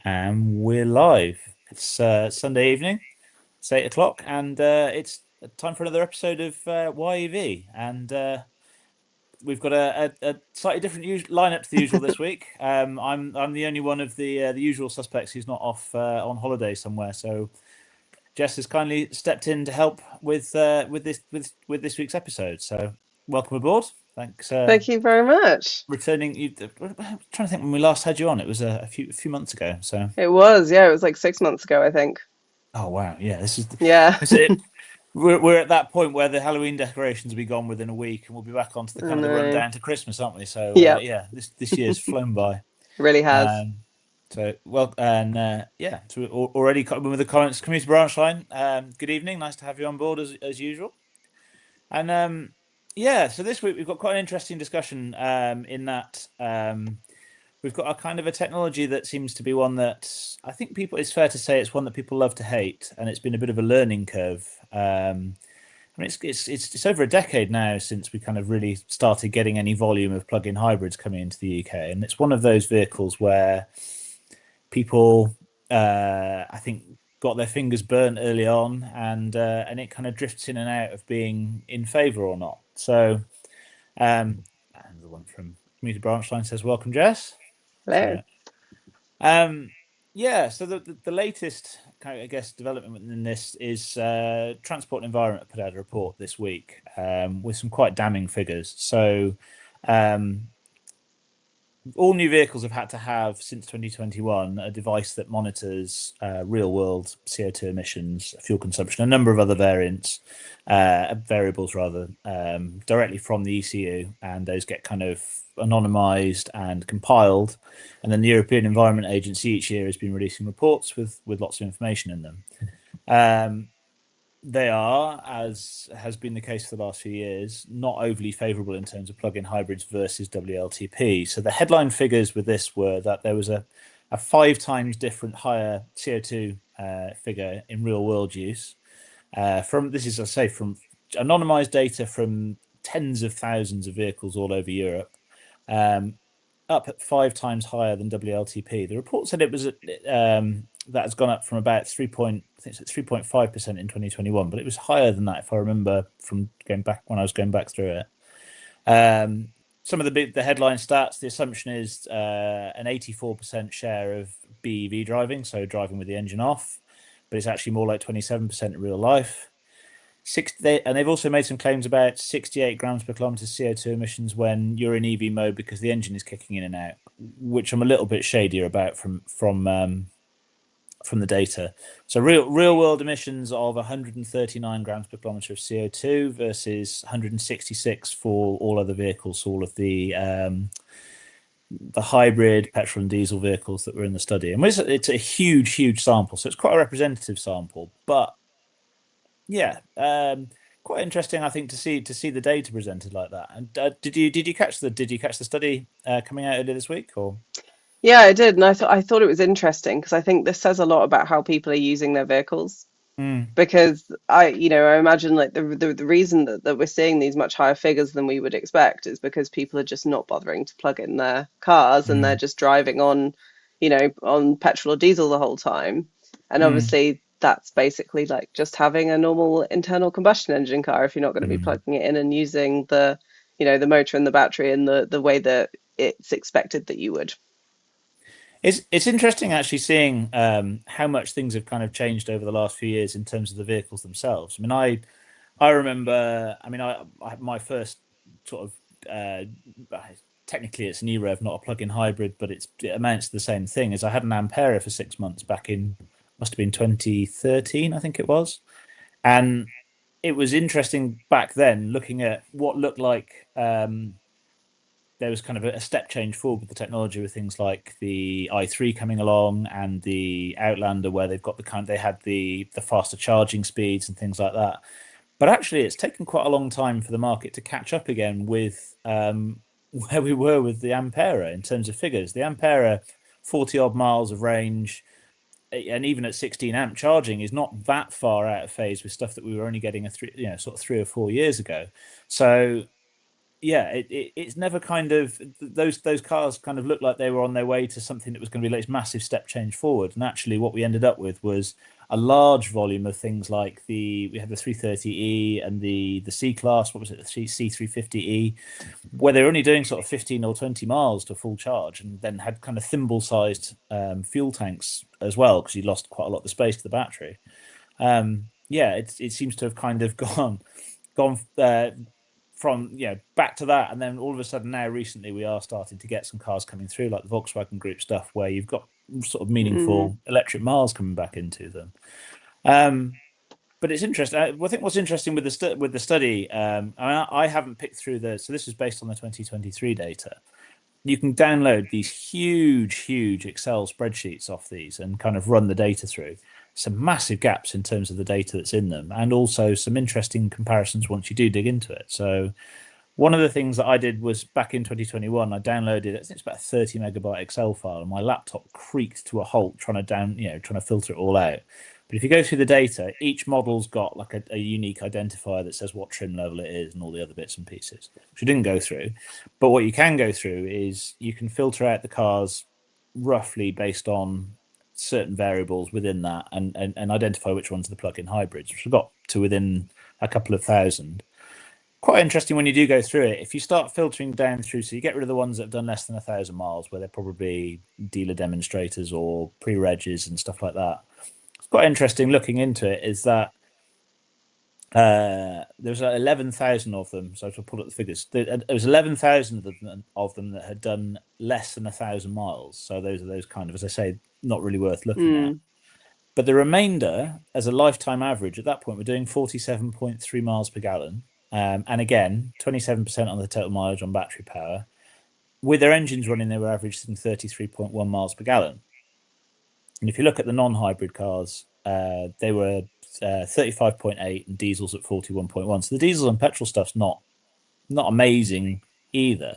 And we're live. It's Sunday evening, it's 8 o'clock, and it's time for another episode of YEV. And we've got a slightly different lineup to the usual this week. I'm the only one of the usual suspects who's not off on holiday somewhere. So Jess has kindly stepped in to help with this week's episode. So welcome aboard. Thanks. Thank you very much. Returning. I'm trying to think when we last had you on. It was a few months ago. So. It was like 6 months ago, I think. Oh wow, yeah, Yeah, this is it. We're at that point where the Halloween decorations will be gone within a week, and we'll be back onto the I kind of the know. rundown to Christmas, aren't we? So Yeah, yeah, this year's flown by. really has. Um, so well, and yeah, so we're already with the comments community branch line. Good evening, nice to have you on board as usual. And yeah, so this week we've got quite an interesting discussion in that. We've got a kind of a technology that seems to be one that I think it's fair to say it's one that people love to hate, and it's been a bit of a learning curve. I mean, it's over a decade now since we kind of really started getting any volume of plug-in hybrids coming into the UK, and it's one of those vehicles where people, I think, got their fingers burnt early on, and it kind of drifts in and out of being in favour or not. So, and the one from Community Branch Line says, "Welcome, Jess." Hello. So, um, yeah. So the latest kind of, I guess, development in this is Transport and Environment put out a report this week with some quite damning figures. So, um, all new vehicles have had to have since 2021 a device that monitors real world CO2 emissions, fuel consumption, a number of other variables rather, directly from the ECU, and those get kind of anonymized and compiled. And then the European Environment Agency each year has been releasing reports with lots of information in them. Um, they are, as has been the case for the last few years, not overly favourable in terms of plug-in hybrids versus WLTP. So the headline figures with this were that there was a 5 times different higher CO2 figure in real world use. From this is, I say, from anonymized data from tens of thousands of vehicles all over Europe, um, up at 5 times higher than WLTP. The report said it was that has gone up from about 3.5% in 2021, but it was higher than that if I remember from going back when I was going back through it. Some of the headline stats. The assumption is an 84% share of BEV driving, so driving with the engine off, but it's actually more like 27% in real life. And they've also made some claims about 68 grams per kilometre CO2 emissions when you're in EV mode because the engine is kicking in and out, which I'm a little bit shadier about from the data. So real world emissions of 139 grams per kilometre of CO2 versus 166 for all other vehicles, all of the hybrid petrol and diesel vehicles that were in the study. And it's a huge sample, so it's quite a representative sample. But yeah, quite interesting, I think, to see the data presented like that. And did you catch the study coming out earlier this week or? Yeah, I did, and I thought it was interesting because I think this says a lot about how people are using their vehicles. Mm, Because I imagine like the reason that we're seeing these much higher figures than we would expect is because people are just not bothering to plug in their cars and they're mm, just driving on petrol or diesel the whole time. And mm, obviously that's basically like just having a normal internal combustion engine car if you're not going to be mm. plugging it in and using the motor and the battery in the way that it's expected that you would. It's interesting actually seeing how much things have kind of changed over the last few years in terms of the vehicles themselves. I mean, I remember. I mean, my first sort of technically it's an e-rev, not a plug-in hybrid, but it amounts to the same thing. As I had an Ampera for 6 months back in must have been 2013, I think it was, and it was interesting back then looking at what looked like there was kind of a step change forward with the technology with things like the i3 coming along and the Outlander, where they had the faster charging speeds and things like that. But actually, it's taken quite a long time for the market to catch up again with where we were with the Ampera in terms of figures. The Ampera, 40 odd miles of range, and even at 16 amp charging is not that far out of phase with stuff that we were only getting sort of 3 or 4 years ago. So yeah, it's never kind of those cars kind of looked like they were on their way to something that was going to be like this massive step change forward. And actually, what we ended up with was a large volume of things like we had the 330e and the C class. What was it? The C350e, where they were only doing sort of 15 or 20 miles to full charge, and then had kind of thimble-sized fuel tanks as well because you lost quite a lot of the space to the battery. Yeah, it seems to have kind of gone from back to that, and then all of a sudden now recently we are starting to get some cars coming through like the Volkswagen Group stuff where you've got sort of Mm, meaningful electric miles coming back into them. Um, but it's interesting. I think what's interesting with the study, I mean, I haven't picked through so this is based on the 2023 data. You can download these huge Excel spreadsheets off these and kind of run the data through. Some massive gaps in terms of the data that's in them, and also some interesting comparisons once you do dig into it. So one of the things that I did was back in 2021, I downloaded, I think it's about a 30 megabyte Excel file, and my laptop creaked to a halt trying to filter it all out. But if you go through the data, each model's got like a unique identifier that says what trim level it is and all the other bits and pieces, which we didn't go through. But what you can go through is you can filter out the cars roughly based on certain variables within that and identify which ones are the plug-in hybrids, which we got to within a couple of thousand. Quite interesting when you do go through it. If you start filtering down through, so you get rid of the ones that have done less than 1,000 miles, where they're probably dealer demonstrators or pre-regs and stuff like that. It's quite interesting looking into it. Is that there's 11,000 of them. So to pull up the figures, there was 11,000 of them that had done less than 1,000 miles. So those are those kind of, as I say, not really worth looking at. mm, But the remainder, as a lifetime average, at that point, we're doing 47.3 miles per gallon. And again, 27% on the total mileage on battery power. With their engines running, they were averaging 33.1 miles per gallon. And if you look at the non-hybrid cars, they were 35.8 and diesels at 41.1. So the diesel and petrol stuff's not amazing either.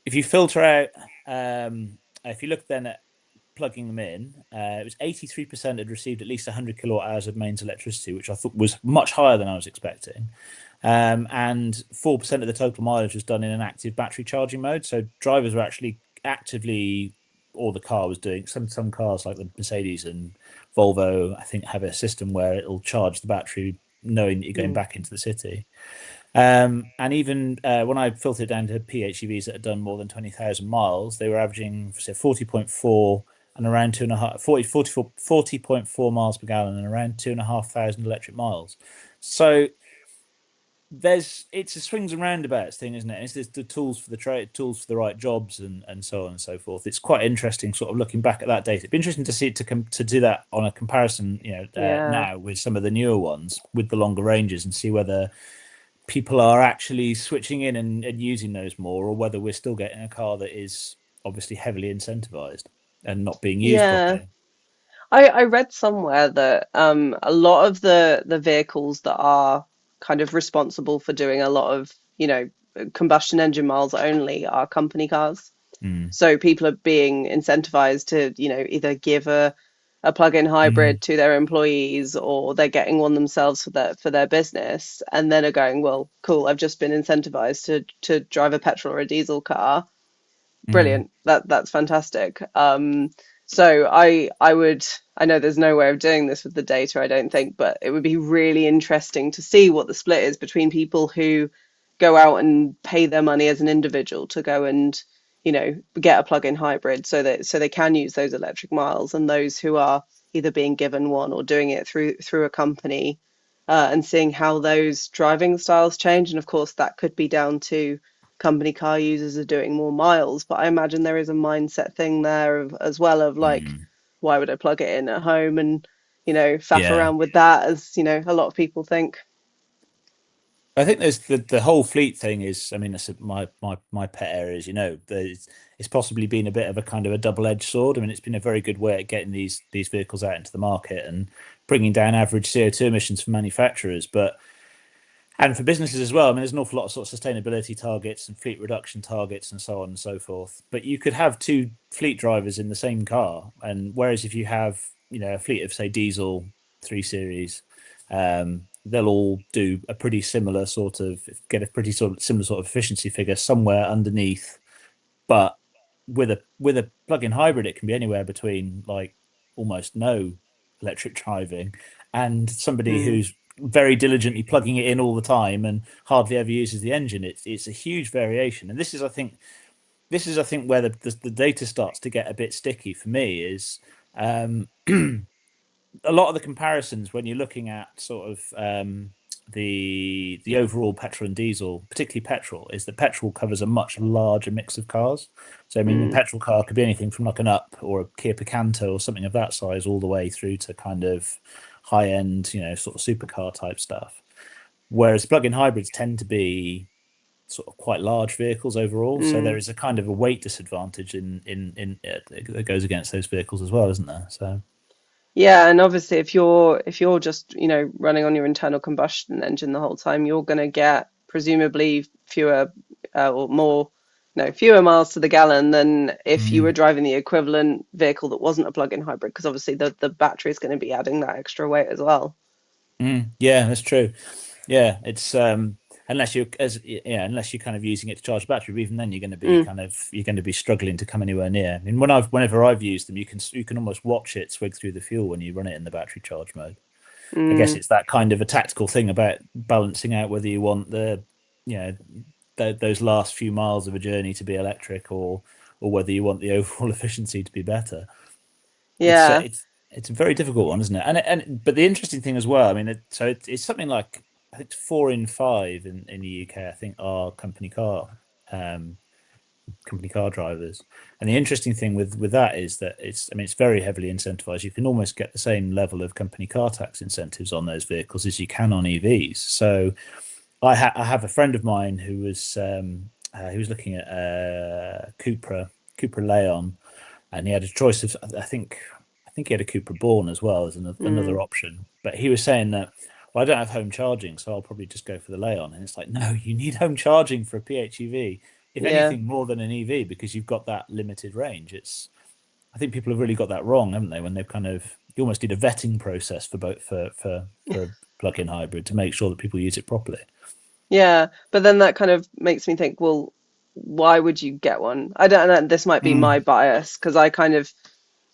If you filter out, if you look then at plugging them in, it was 83% had received at least 100 kilowatt hours of mains electricity, which I thought was much higher than I was expecting. And 4% of the total mileage was done in an active battery charging mode. So drivers were actually actively, or the car was doing, some cars like the Mercedes and Volvo, I think, have a system where it'll charge the battery knowing that you're going mm, back into the city. And even when I filtered down to PHEVs that had done more than 20,000 miles, they were averaging, say, 40.4 and around 2.5, 40.4 miles per gallon and around 2,500 electric miles. So it's a swings and roundabouts thing, isn't it? It's the tools for the trade, tools for the right jobs, and so on and so forth. It's quite interesting, sort of looking back at that data. It'd be interesting to see to do that on a comparison, yeah. now with some of the newer ones with the longer ranges and see whether people are actually switching in and using those more, or whether we're still getting a car that is obviously heavily incentivized and not being used Yeah. properly. I read somewhere that a lot of the vehicles that are kind of responsible for doing a lot of, combustion engine miles only are company cars. Mm. So people are being incentivized to, either give a plug-in Mm. hybrid to their employees, or they're getting one themselves for their business, and then are going, well, cool, I've just been incentivized to drive a petrol or a diesel car. Mm. Brilliant. That's fantastic. So I know there's no way of doing this with the data, I don't think, but it would be really interesting to see what the split is between people who go out and pay their money as an individual to go and, get a plug-in hybrid so they can use those electric miles, and those who are either being given one or doing it through a company, and seeing how those driving styles change. And of course, that could be down to company car users are doing more miles, but I imagine there is a mindset thing there as well of like, Mm. why would I plug it in at home and, faff Yeah. around with that, as, a lot of people think. I think there's the whole fleet thing is, I mean, that's my pet area, as you know. It's possibly been a bit of a kind of a double-edged sword. I mean, it's been a very good way at getting these vehicles out into the market and bringing down average CO2 emissions for manufacturers, but and for businesses as well. I mean, there's an awful lot of sort of sustainability targets and fleet reduction targets and so on and so forth. But you could have two fleet drivers in the same car, and whereas if you have a fleet of say diesel 3 Series, they'll all do a pretty similar sort of get a pretty sort of similar sort of efficiency figure somewhere underneath. But with a plug-in hybrid, it can be anywhere between like almost no electric driving and somebody Mm, who's very diligently plugging it in all the time and hardly ever uses the engine. It's a huge variation, and this is I think where the data starts to get a bit sticky for me is um, a lot of the comparisons when you're looking at sort of the overall petrol and diesel, particularly petrol, is that petrol covers a much larger mix of cars. So I mean, a mm, petrol car could be anything from like an Up or a Kia Picanto or something of that size, all the way through to kind of high end, sort of supercar type stuff. Whereas plug-in hybrids tend to be sort of quite large vehicles overall, so there mm. is a kind of a weight disadvantage that goes against those vehicles as well, isn't there? So. Yeah, and obviously if you're just, running on your internal combustion engine the whole time, you're going to get presumably fewer or more, no, fewer miles to the gallon than if you were Mm. driving the equivalent vehicle that wasn't a plug-in hybrid, because obviously the battery is going to be adding that extra weight as well. Yeah, that's true. Yeah, it's unless you're kind of using it to charge the battery, but even then Mm, you're going to be struggling to come anywhere near. I mean, whenever I've used them, you can almost watch it swig through the fuel when you run it in the battery charge mode. I guess mm. it's that kind of a tactical thing about balancing out whether you want you know those last few miles of a journey to be electric, or whether you want the overall efficiency to be better. It's uh, Yeah. it's it's a very difficult one, isn't it? And but the interesting thing as well, I mean, it's something like I think 4 in 5 in the UK, I think, are um, company car drivers. And the interesting thing with that is that it's very heavily incentivized. You can almost get the same level of company car tax incentives on those vehicles as you can on EVs. So I have a friend of mine who was looking at Cupra Leon, and he had a choice of I think he had a Cupra Born as well as another Mm, option. But he was saying that, well, I don't have home charging, so I'll probably just go for the Leon. And it's like, no, you need home charging for a PHEV, if yeah. anything more than an EV, because you've got that limited range. I think people have really got that wrong, haven't they? When they've kind of you almost need a vetting process for both for a plug-in hybrid to make sure that people use it properly. Yeah, but then that kind of makes me think, well, why would you get one? I don't know, this might be my Mm, bias because I kind of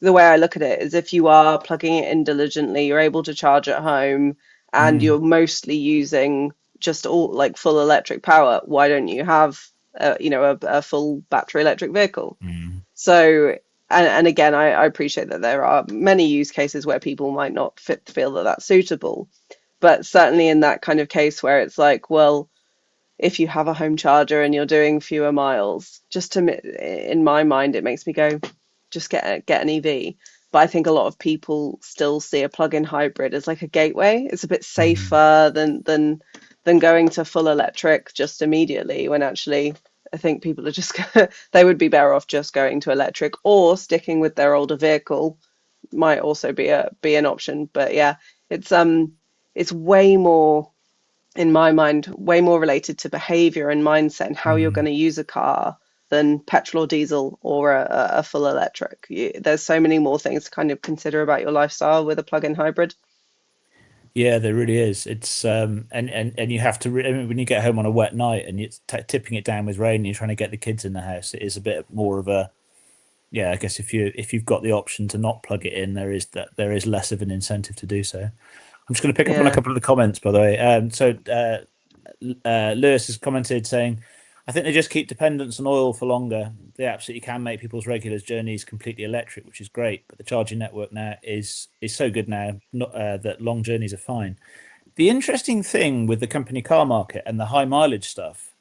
the way I look at it is if you are plugging it in diligently, you're able to charge at home and mm, you're mostly using just all like full electric power, why don't you have a full battery electric vehicle? mm, So and again, I appreciate that there are many use cases where people might not feel that that's suitable, but certainly in that kind of case where it's like, well, if you have a home charger and you're doing fewer miles, in my mind, it makes me go, just get an EV. But I think a lot of people still see a plug-in hybrid as like a gateway. It's a bit mm. safer than going to full electric just immediately. When actually, I think people are just they would be better off just going to electric or sticking with their older vehicle might also be an option. But yeah, it's way more in my mind, way more related to behavior and mindset and how you're going Mm. to use a car than petrol or diesel or a full electric. There's so many more things to kind of consider about your lifestyle with a plug-in hybrid. Yeah, there really is. It's and you have to I mean, when you get home on a wet night and it's tipping it down with rain and you're trying to get the kids in the house, it is a bit more of a yeah. I guess if you've got the option to not plug it in, there is less of an incentive to do so. I'm just going to pick up on a Yeah. couple of the comments, by the way. Lewis has commented saying, I think they just keep dependence on oil for longer. They absolutely can make people's regular journeys completely electric, which is great. But the charging network now is so good now that long journeys are fine. The interesting thing with the company car market and the high mileage stuff,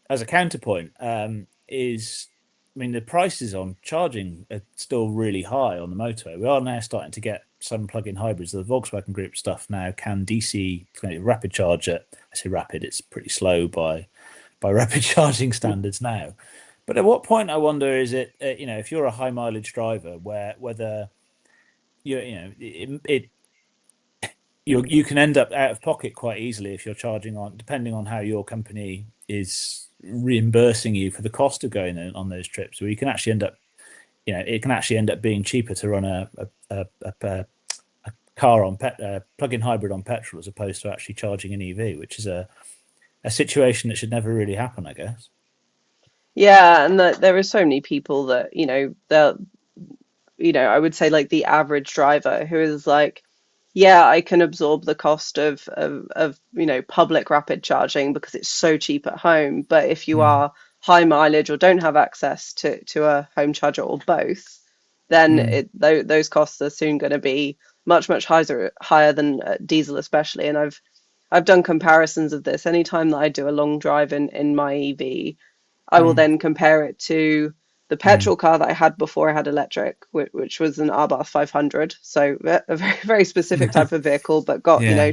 as a counterpoint, is I mean, the prices on charging are still really high on the motorway. We are now starting to get some plug-in hybrids. The Volkswagen Group stuff now can DC rapid charge at, I say rapid, it's pretty slow by rapid charging standards now. But at what point, I wonder, is it, if you're a high mileage driver, whether you can end up out of pocket quite easily if you're charging on, depending on how your company is reimbursing you for the cost of going on those trips, where you can actually end up, it can actually end up being cheaper to run a car on plug-in hybrid on petrol as opposed to actually charging an EV, which is a situation that should never really happen, I guess. Yeah, and there are so many people that, they'll, I would say like the average driver who is like, yeah, I can absorb the cost of public rapid charging because it's so cheap at home. But if you Mm. are high mileage or don't have access to a home charger or both, then Mm. those costs are soon going to be much higher than diesel, especially. And I've done comparisons of this. Anytime that I do a long drive in my EV, I will Mm. then compare it to the Mm. petrol car that I had before I had electric, which was an Arbath 500. So a very specific type of vehicle, but got, Yeah.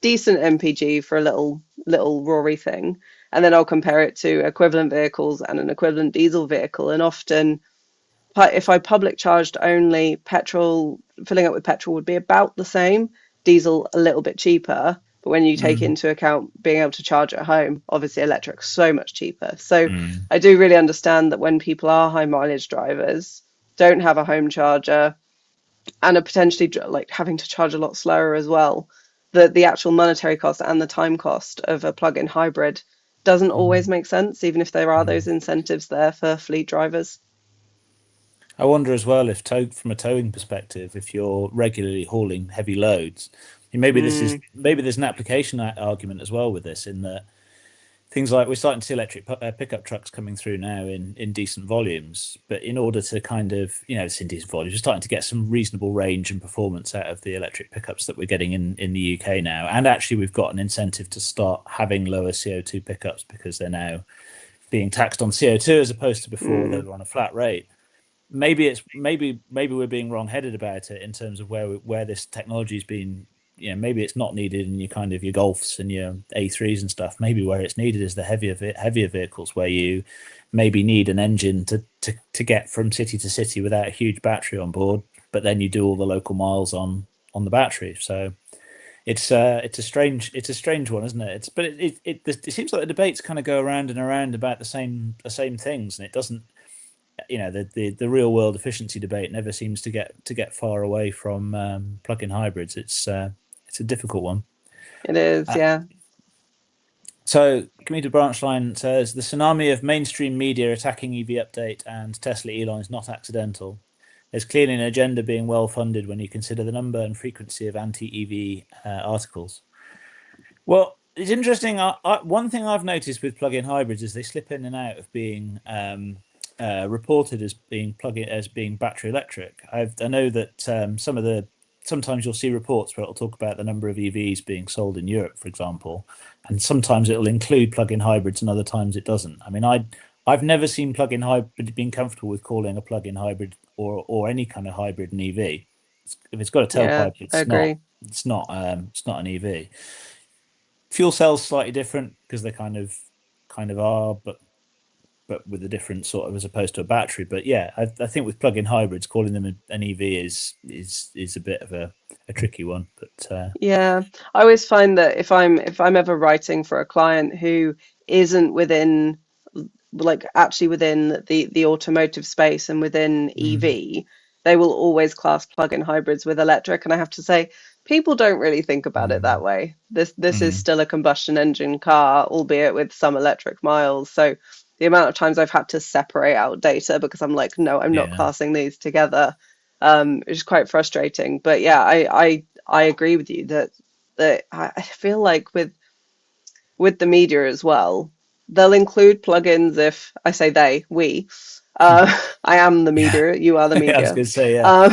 decent MPG for a little Rory thing. And then I'll compare it to equivalent vehicles and an equivalent diesel vehicle. And often, if I public charged only, petrol, filling up with petrol would be about the same, diesel a little bit cheaper. But when you take Mm. into account being able to charge at home, obviously electric's so much cheaper. So Mm. I do really understand that when people are high mileage drivers, don't have a home charger, and are potentially like having to charge a lot slower as well, the actual monetary cost and the time cost of a plug-in hybrid doesn't always Mm. make sense, even if there are those Mm. incentives there for fleet drivers. I wonder as well if from a towing perspective, if you're regularly hauling heavy loads, Mm, maybe there's an application argument as well with this in that things like we're starting to see electric pickup trucks coming through now in decent volumes, but in order to kind of, it's in decent volumes, we're starting to get some reasonable range and performance out of the electric pickups that we're getting in the UK now. And actually, we've got an incentive to start having lower CO2 pickups because they're now being taxed on CO2 as opposed to before they mm. were on a flat rate. Maybe we're being wrong-headed about it in terms of where this technology's been. Maybe it's not needed in your kind of your Golfs and your A3s and stuff. Maybe where it's needed is the heavier vehicles where you maybe need an engine to get from city to city without a huge battery on board, but then you do all the local miles on the battery. So it's a strange one, isn't it? It seems like the debates kind of go around and around about the same things, and it doesn't, the real world efficiency debate never seems to get far away from plug-in hybrids. It's a difficult one. It is, Uh, yeah. so Commuter Branchline says the tsunami of mainstream media attacking EV update and Tesla Elon is not accidental. There's clearly an agenda being well funded when you consider the number and frequency of anti-EV articles. Well, it's interesting. One thing I've noticed with plug-in hybrids is they slip in and out of being reported as being battery electric. I know that sometimes you'll see reports where it'll talk about the number of EVs being sold in Europe, for example, and sometimes it'll include plug-in hybrids and other times it doesn't. I mean, I've never seen plug-in hybrid being comfortable with calling a plug-in hybrid or any kind of hybrid an EV. If it's got a Yeah, tailpipe, I it's not. agree. It's not an EV. Fuel cells slightly different because they kind of are, but with a different sort of as opposed to a battery. But yeah, I think with plug-in hybrids, calling them an EV is a bit of a tricky one. But Yeah, I always find that if I'm ever writing for a client who isn't within, like actually within the automotive space and within mm, EV, they will always class plug-in hybrids with electric. And I have to say, people don't really think about it that mm, way. This is mm, still a combustion engine car, albeit with some electric miles. So the amount of times I've had to separate out data because I'm like, no, I'm not yeah, classing these together, is quite frustrating. But yeah, I agree with you that I feel like with the media as well, they'll include plugins if I say they, we. Uh, I am the yeah. media, you are the I was media. going to say yeah. Um,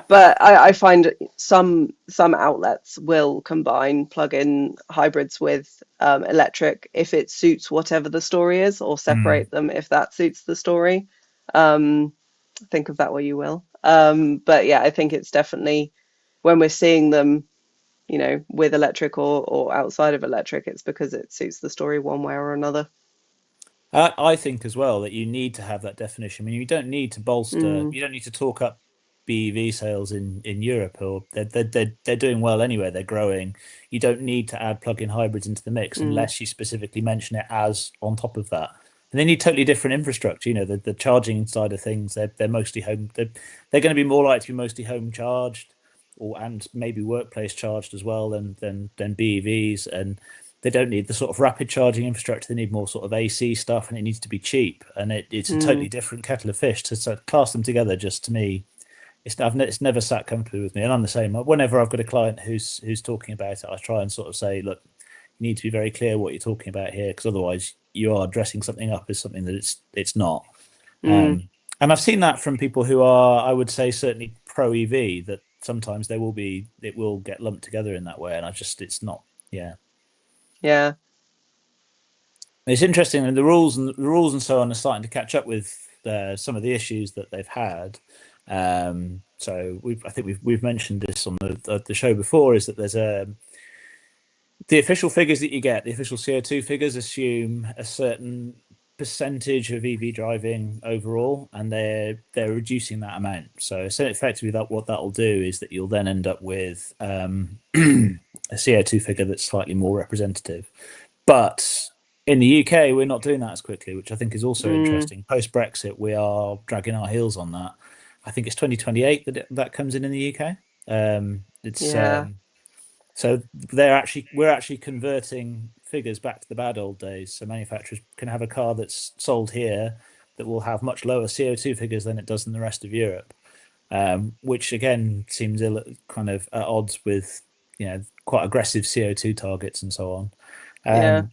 but I find some outlets will combine plug-in hybrids with electric if it suits whatever the story is, or Mm. separate them if that suits the story. Um, think of that what you will. But yeah, I think it's definitely when we're seeing them, with electric or outside of electric, it's because it suits the story one way or another. I think as well that you need to have that definition. I mean, Mm, you don't need to talk up BEV sales in Europe, or they're doing well anyway. They're growing. You don't need to add plug-in hybrids into the mix mm, unless you specifically mention it as on top of that. And they need totally different infrastructure. The charging side of things, they're mostly home. They're going to be more likely to be mostly home charged. or and maybe workplace charged as well than BEVs, and they don't need the sort of rapid charging infrastructure. They need more sort of AC stuff, and it needs to be cheap. And it's a totally Mm, different kettle of fish to sort of class them together. Just to me, it's never sat comfortably with me. And I'm the same. Whenever I've got a client who's talking about it, I try and sort of say, look, you need to be very clear what you're talking about here, because otherwise you are dressing something up as something that it's not. mm, And I've seen that from people who are, I would say, certainly pro EV, that sometimes it will get lumped together in that way. And it's not, yeah. yeah. It's interesting, and the rules and so on are starting to catch up with some of the issues that they've had. So I think we've mentioned this on the show before, is that there's the official figures that you get, the official CO2 figures assume a certain percentage of EV driving overall, and they're reducing that amount. So effectively, that what that'll do is that you'll then end up with a CO2 figure that's slightly more representative. But in the UK, we're not doing that as quickly, which I think is also Mm, interesting. Post Brexit, we are dragging our heels on that. I think it's 2028 that comes in the UK. It's yeah. so we're actually converting figures back to the bad old days. So manufacturers can have a car that's sold here that will have much lower CO2 figures than it does in the rest of Europe, which again seems kind of at odds with quite aggressive CO2 targets and so on. Yeah.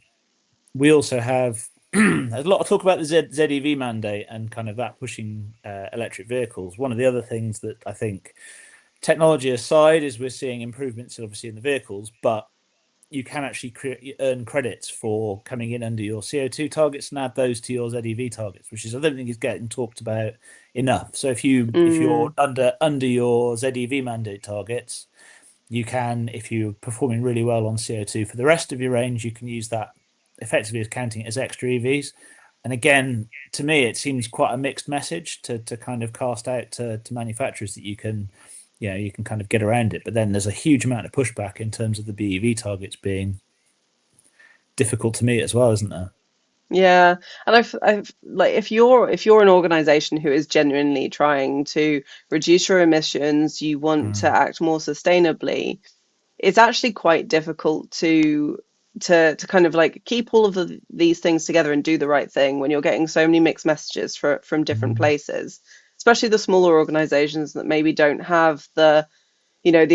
We also have there's a lot of talk about the ZEV mandate and kind of that pushing electric vehicles. One of the other things that I think, technology aside, is we're seeing improvements obviously in the vehicles, but you can actually earn credits for coming in under your CO2 targets and add those to your ZEV targets, which is, I don't think, is getting talked about enough. So if you're Mm, under your ZEV mandate targets, you can, if you're performing really well on CO2 for the rest of your range, you can use that effectively as counting it as extra EVs. And again, to me, it seems quite a mixed message to kind of cast out to manufacturers that you can kind of get around it. But then there's a huge amount of pushback in terms of the BEV targets being difficult to meet as well, isn't there? yeah. And I've like if you're an organization who is genuinely trying to reduce your emissions, you want to Mm, act more sustainably, it's actually quite difficult to kind of like keep all of these things together and do the right thing when you're getting so many mixed messages from different mm, places, especially the smaller organizations that maybe don't have the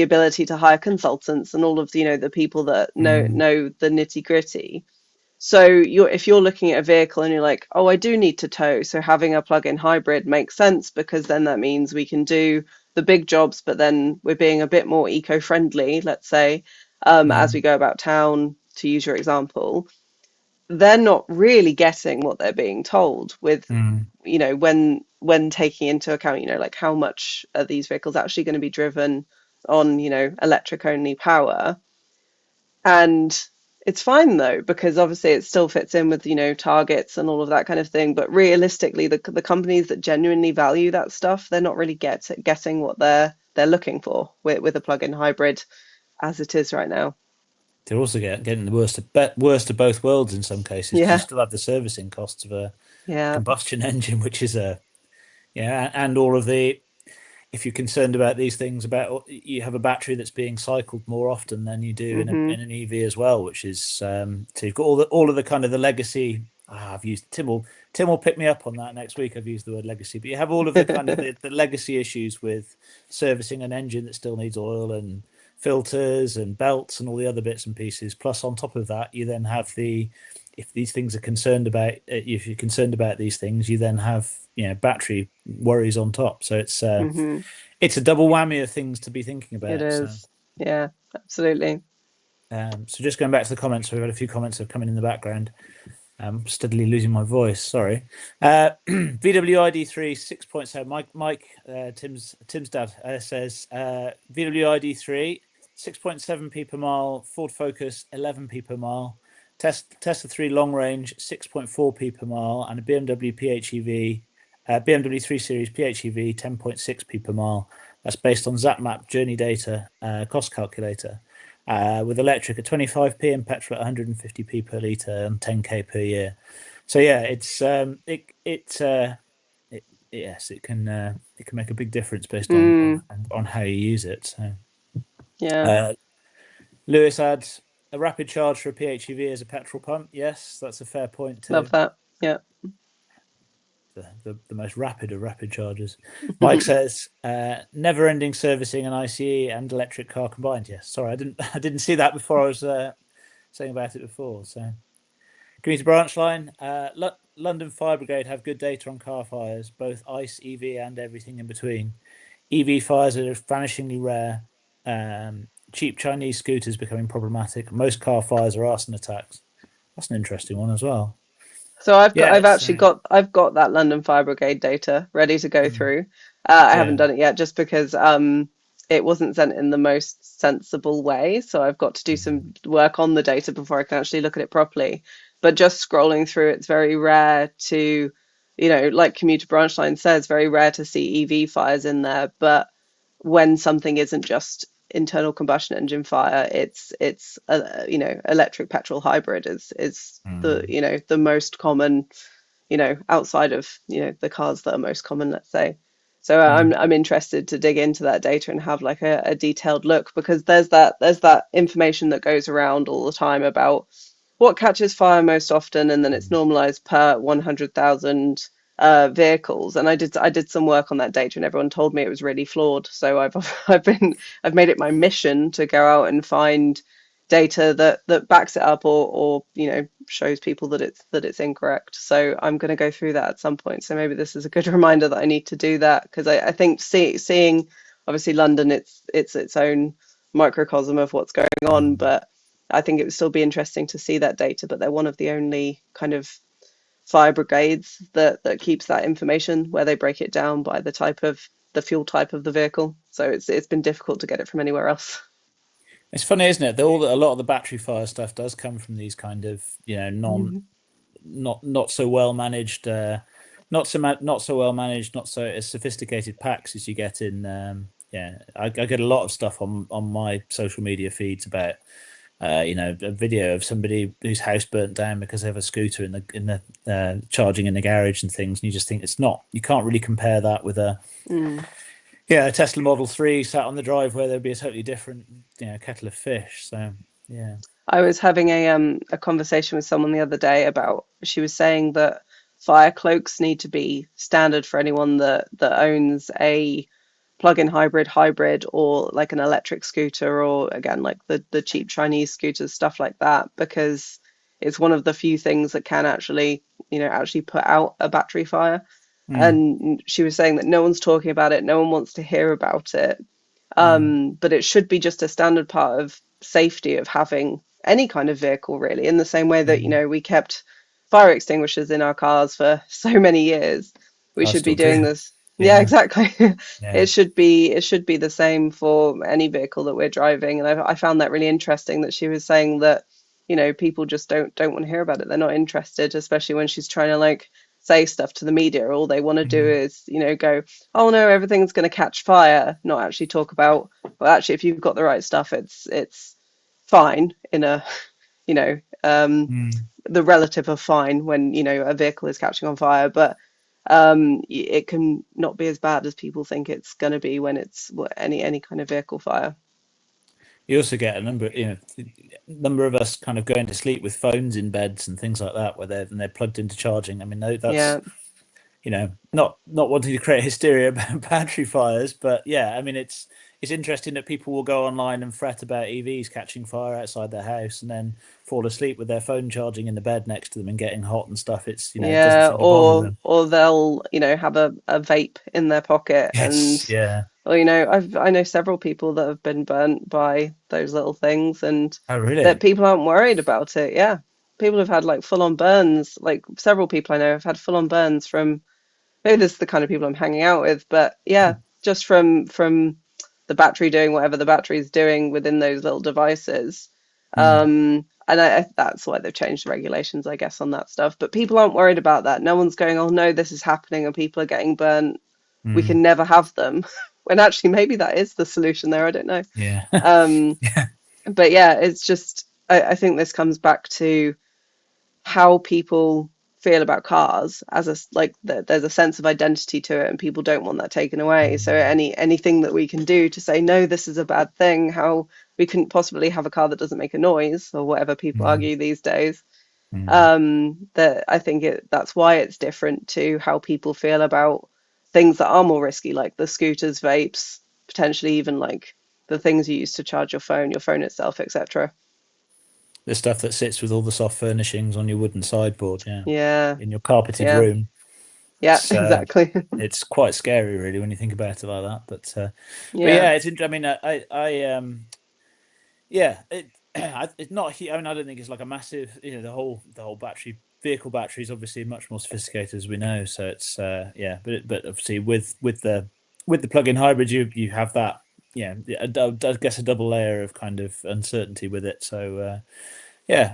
ability to hire consultants and all of the people that mm, know the nitty gritty. So if you're looking at a vehicle and you're like, oh, I do need to tow, so having a plug-in hybrid makes sense because then that means we can do the big jobs, but then we're being a bit more eco-friendly, let's say, as we mm, go about town, to use your example. They're not really getting what they're being told with, mm. when taking into account, like how much are these vehicles actually going to be driven on, electric only power. And it's fine though, because obviously it still fits in with, targets and all of that kind of thing. But realistically, the companies that genuinely value that stuff, they're not really getting what they're looking for with a plug-in hybrid as it is right now. They're also getting the worst of both worlds in some cases, because you Yeah, still have the servicing costs of a yeah. combustion engine, which is and all of the, if you're concerned about these things, about you have a battery that's being cycled more often than you do in Hmm. an EV as well, which is so you've got all of the kind of the legacy. I've used Tim will pick me up on that next week. I've used the word legacy, but you have all of the kind of the legacy issues with servicing an engine that still needs oil and filters and belts and all the other bits and pieces. Plus, on top of that, you then have the, if these things are concerned about, if you're concerned about these things, you then have battery worries on top. So Hmm. it's a double whammy of things to be thinking It about. So is. Yeah, absolutely. so just going back to the comments, we've had a few comments that have come in the background. I'm steadily losing my voice. Sorry. VWID3 6.7. Mike, Tim's dad says VWID3 6.7p per mile. Ford Focus 11p per mile. Tesla 3 long range 6.4p per mile, and a BMW PHEV, BMW 3 Series PHEV 10.6p per mile. That's based on ZapMap journey data cost calculator. With electric at 25p and petrol at 150p per litre and 10k per year. So yeah, yes, it can make a big difference based Mm. on how you use it. So Yeah, Uh, Lewis adds a rapid charge for a PHEV as a petrol pump. Yes, that's a fair point love too. that. Yeah. The most rapid of rapid chargers. Mike says never-ending servicing an ICE and electric car combined. Yes, sorry, I didn't see that before I was saying about it before. So community branch line. London Fire Brigade have good data on car fires, both ICE, EV, and everything in between. EV fires are vanishingly rare. Cheap Chinese scooters becoming problematic. Most car fires are arson attacks. That's an interesting one as well. So Yeah, I've it's actually I've got that London Fire Brigade data ready to go mm, through. I haven't yeah, done it yet just because it wasn't sent in the most sensible way. So I've got to do mm, some work on the data before I can actually look at it properly. But just scrolling through, it's very rare to, like Commuter Branch Line says, very rare to see EV fires in there. But when something isn't just internal combustion engine fire, it's electric petrol hybrid is the mm, the most common, outside of the cars that are most common, let's say. So mm, I'm interested to dig into that data and have like a detailed look, because there's that information that goes around all the time about what catches fire most often, and then it's mm. normalized per 100,000 vehicles. And I did some work on that data, and everyone told me it was really flawed. So I've made it my mission to go out and find data that backs it up, or shows people that it's incorrect. So I'm going to go through that at some point. So maybe this is a good reminder that I need to do that, because I think seeing obviously London, it's its own microcosm of what's going on, Mm. but I think it would still be interesting to see that data. But they're one of the only kind of fire brigades that keeps that information, where they break it down by the fuel type of the vehicle. So it's been difficult to get it from anywhere else. It's funny, isn't it? A lot of the battery fire stuff does come from these kind of, non Mhm. not so well managed, not so well managed, not so as sophisticated packs as you get in. Yeah, I get a lot of stuff on my social media feeds about a video of somebody whose house burnt down because they have a scooter in the charging in the garage and things, and you just think it's not. You can't really compare that with Mm. a Tesla Model 3 sat on the driveway. There'd be a totally different kettle of fish. So yeah. I was having a conversation with someone the other day about, she was saying that fire cloaks need to be standard for anyone that owns a plug-in hybrid, or like an electric scooter, or again like the cheap Chinese scooters, stuff like that, because it's one of the few things that can actually put out a battery fire. Mm, And she was saying that no one's talking about it, no one wants to hear about it. mm, But it should be just a standard part of safety of having any kind of vehicle, really, in the same way that, mm. we kept fire extinguishers in our cars for so many years. We I should be still do. doing this. Yeah, Yeah, exactly. yeah. It should be the same for any vehicle that we're driving. And I found that really interesting, that she was saying that, people just don't want to hear about it. They're not interested, especially when she's trying to like say stuff to the media. All they want to do Mm, is, go, oh no, everything's going to catch fire, not actually talk about, well, actually, if you've got the right stuff, it's fine in a, you know, um, mm. the relative of fine when, a vehicle is catching on fire. But it can not be as bad as people think it's going to be when it's any kind of vehicle fire. You also get number of us kind of going to sleep with phones in beds and things like that, where they're plugged into charging. I mean, that's Yeah. not wanting to create hysteria about battery fires, but yeah, I mean, it's interesting that people will go online and fret about EVs catching fire outside their house and then fall asleep with their phone charging in the bed next to them and getting hot and stuff. It doesn't Yeah, seem to bother or them. or they'll, have a vape in their pocket, and Yes, yeah. well, I know several people that have been burnt by those little things, and Oh, that really? people aren't worried about it. Yeah. People have had like full on burns, like several people I know have had full on burns from, maybe this is the kind of people I'm hanging out with, but yeah, just from the battery doing whatever the battery is doing within those little devices. Mm, And that's why they've changed the regulations, I guess, on that stuff. But people aren't worried about that. No one's going, oh no, this is happening and people are getting burnt. We mm, can never have them. When actually, maybe that is the solution there. I don't know. yeah. Um, Yeah. but yeah, it's just, I think this comes back to how people feel about cars as a like there's a sense of identity to it, and people don't want that taken away. So anything that we can do to say no, this is a bad thing, how we couldn't possibly have a car that doesn't make a noise or whatever people Mm. argue these days. Mm. That I think that's why it's different to how people feel about things that are more risky, like the scooters, vapes, potentially even like the things you use to charge your phone itself, etc. The stuff that sits with all the soft furnishings on your wooden sideboard, yeah, Yeah, in your carpeted yeah, room. yeah, It's exactly. it's quite scary, really, when you think about it like that. But Yeah. yeah, it's. I mean, yeah, it's not. I mean, I don't think it's like a massive. The whole vehicle battery is obviously much more sophisticated, as we know. So it's yeah, but obviously with the plug-in hybrid, you have that. Yeah, I guess a double layer of kind of uncertainty with it. So yeah,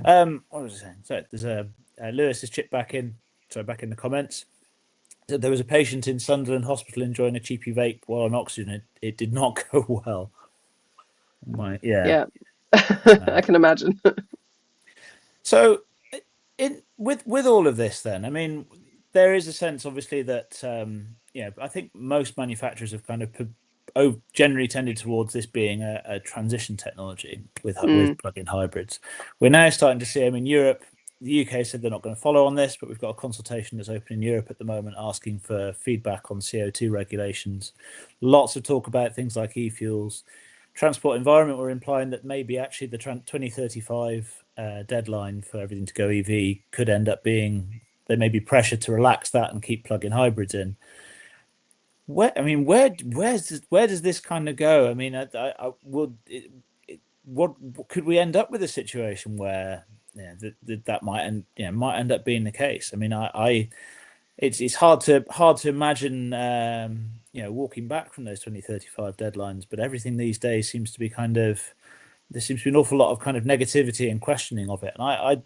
what was I saying? So there's Lewis has chipped back in. So back in the comments. So there was a patient in Sunderland Hospital enjoying a cheapy vape while on oxygen. It did not go well. Yeah. Yeah. So, I can imagine. so in with all of this, then I mean, there is a sense, obviously, that I think most manufacturers have kind of generally tended towards this being a transition technology with Mm, plug-in hybrids. We're now starting to see. I mean, Europe, the UK said they're not going to follow on this, but we've got a consultation that's open in Europe at the moment asking for feedback on CO2 regulations. Lots of talk about things like e-fuels. Transport environment were implying that maybe actually the 2035 deadline for everything to go EV could end up being there may be pressure to relax that and keep plug-in hybrids in. Where does this kind of go? I mean, I would what could we end up with a situation where that might end up being the case? I mean, it's hard to imagine walking back from those 2035 deadlines, but everything these days seems to be kind of there seems to be an awful lot of kind of negativity and questioning of it. And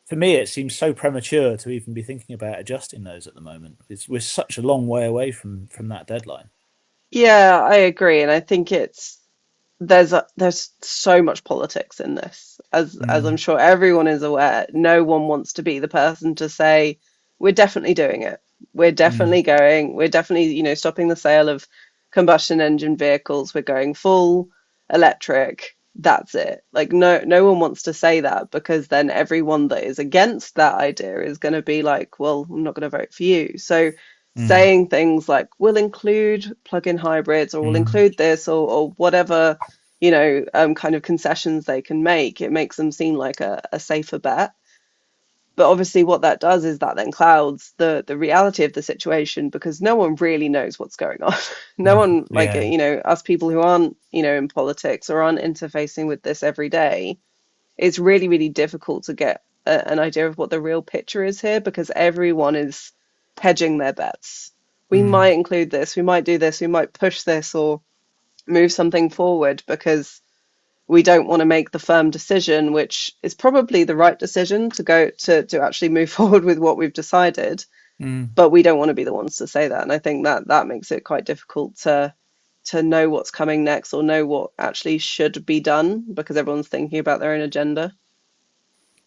for me, it seems so premature to even be thinking about adjusting those at the moment. We're such a long way away from that deadline. yeah, I agree, and I think there's so much politics in this, as I'm Mm. sure everyone is aware. No one wants to be the person to say we're definitely doing it. We're Mm. definitely going. We're definitely, stopping the sale of combustion engine vehicles. We're going full electric. That's it. Like no one wants to say that, because then everyone that is against that idea is going to be like, well, I'm not going to vote for you. So Mm. saying things like we'll include plug-in hybrids, or we'll Mm. include this, or whatever, kind of concessions they can make, it makes them seem like a safer bet. But obviously what that does is that then clouds the reality of the situation, because no one really knows what's going on. No No. one, like, Yeah. us people who aren't, in politics or aren't interfacing with this every day, it's really, really difficult to get an idea of what the real picture is here, because everyone is hedging their bets. We Mm. might include this, we might do this, we might push this or move something forward, because we don't want to make the firm decision, which is probably the right decision to go to actually move forward with what we've decided. Mm. But we don't want to be the ones to say that. And I think that makes it quite difficult to know what's coming next, or know what actually should be done, because everyone's thinking about their own agenda.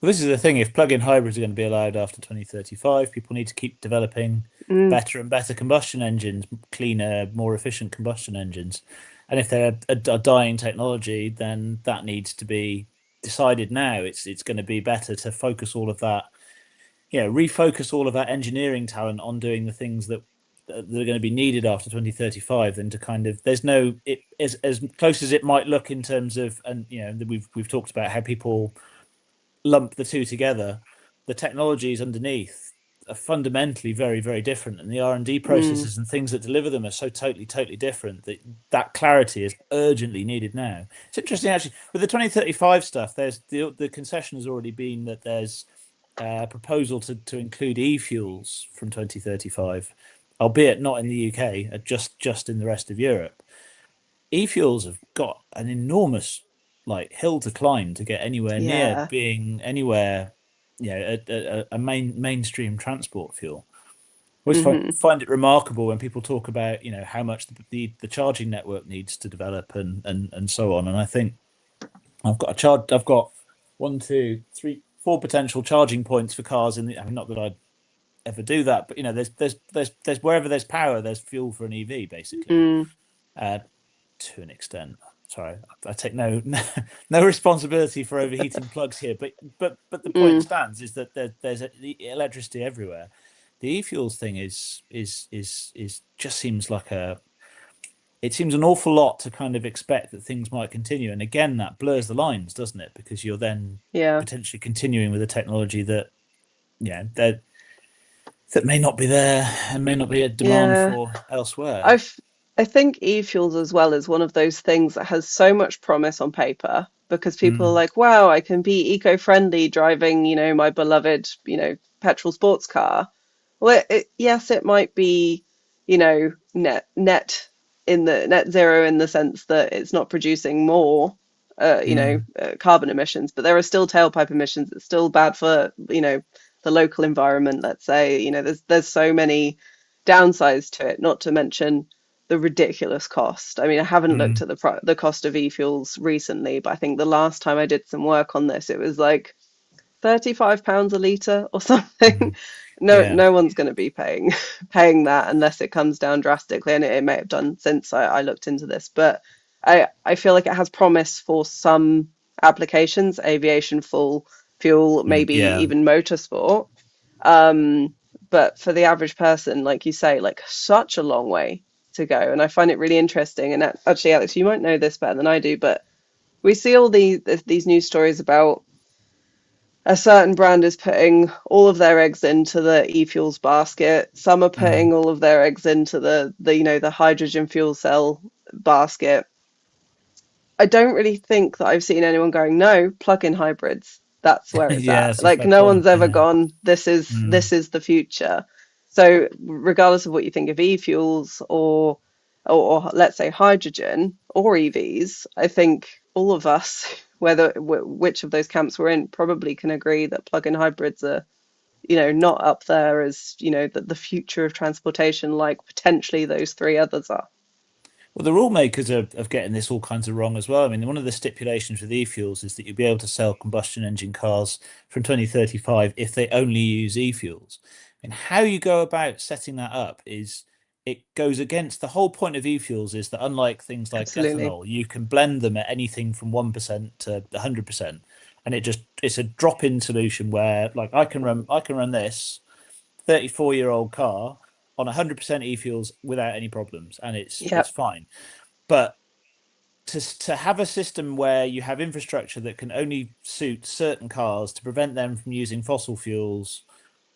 Well, this is the thing. If plug-in hybrids are going to be allowed after 2035, people need to keep developing Mm, better and better combustion engines, cleaner, more efficient combustion engines. And if they're a dying technology, then that needs to be decided now. It's going to be better to focus all of that, refocus all of that engineering talent on doing the things that are going to be needed after 2035 than to kind of there's no it as close as it might look in terms of, and we've talked about how people lump the two together. The technologies underneath are fundamentally very, very different, and the R&D mm, processes and things that deliver them are so totally, totally different that that clarity is urgently needed now. It's interesting, actually, with the 2035 stuff. There's the concession has already been that there's a proposal to include e-fuels from 2035, albeit not in the UK, just in the rest of Europe. E-fuels have got an enormous like hill to climb to get anywhere near yeah. being anywhere, a mainstream transport fuel. I always Hmm. find it remarkable when people talk about how much the charging network needs to develop and so on. And I think I've got one, two, three, four potential charging points for cars in the. I mean, not that I ever do that. But there's wherever there's power, there's fuel for an EV, basically, Mm, uh, to an extent. Sorry, I take no responsibility for overheating plugs here, but the point mm, stands is that there's electricity everywhere. The e-fuels thing is just seems like it seems an awful lot to kind of expect that things might continue. And again, that blurs the lines, doesn't it? Because you're then yeah. potentially continuing with a technology that, that may not be there and may not be a demand Yeah. for elsewhere. I've I think e-fuels as well is one of those things that has so much promise on paper because people are Mm, like, wow, I can be eco-friendly driving, my beloved, petrol sports car. Well, yes, it might be, net in the net zero in the sense that it's not producing more, mm, carbon emissions, but there are still tailpipe emissions. It's still bad for, the local environment, let's say. There's so many downsides to it, not to mention the ridiculous cost. I mean, I haven't looked mm, at the cost of e-fuels recently, but I think the last time I did some work on this, it was like £35 a litre or something. mm. No, Yeah. no one's going to be paying that unless it comes down drastically, and it may have done since I looked into this. But I feel like it has promise for some applications, aviation, full fuel, Mm, maybe yeah. even motorsport. Um, but for the average person, like you say, like such a long way to go. And I find it really interesting. And actually, Alex, you might know this better than I do, but we see all these news stories about a certain brand is putting all of their eggs into the e-fuels basket. Some are Mm. putting all of their eggs into the hydrogen fuel cell basket. I don't really think that I've seen anyone going, no, plug-in hybrids. That's where it's Yeah, at. that's a Like fair no one's point. ever Yeah. gone, this is Mm. this is the future. So regardless of what you think of e-fuels or let's say hydrogen or EVs, I think all of us, whether which of those camps we're in, probably can agree that plug-in hybrids are, not up there as, the future of transportation like potentially those three others are. Well, the rule makers are getting this all kinds of wrong as well. I mean, one of the stipulations with e-fuels is that you'll be able to sell combustion engine cars from 2035 if they only use e-fuels. And how you go about setting that up is it goes against the whole point of e-fuels is that unlike things like Absolutely. ethanol, you can blend them at anything from 1% to 100%. And it's a drop-in solution where like I can run this 34-year-old car on 100% e-fuels without any problems and it's Yep. fine. But to have a system where you have infrastructure that can only suit certain cars to prevent them from using fossil fuels,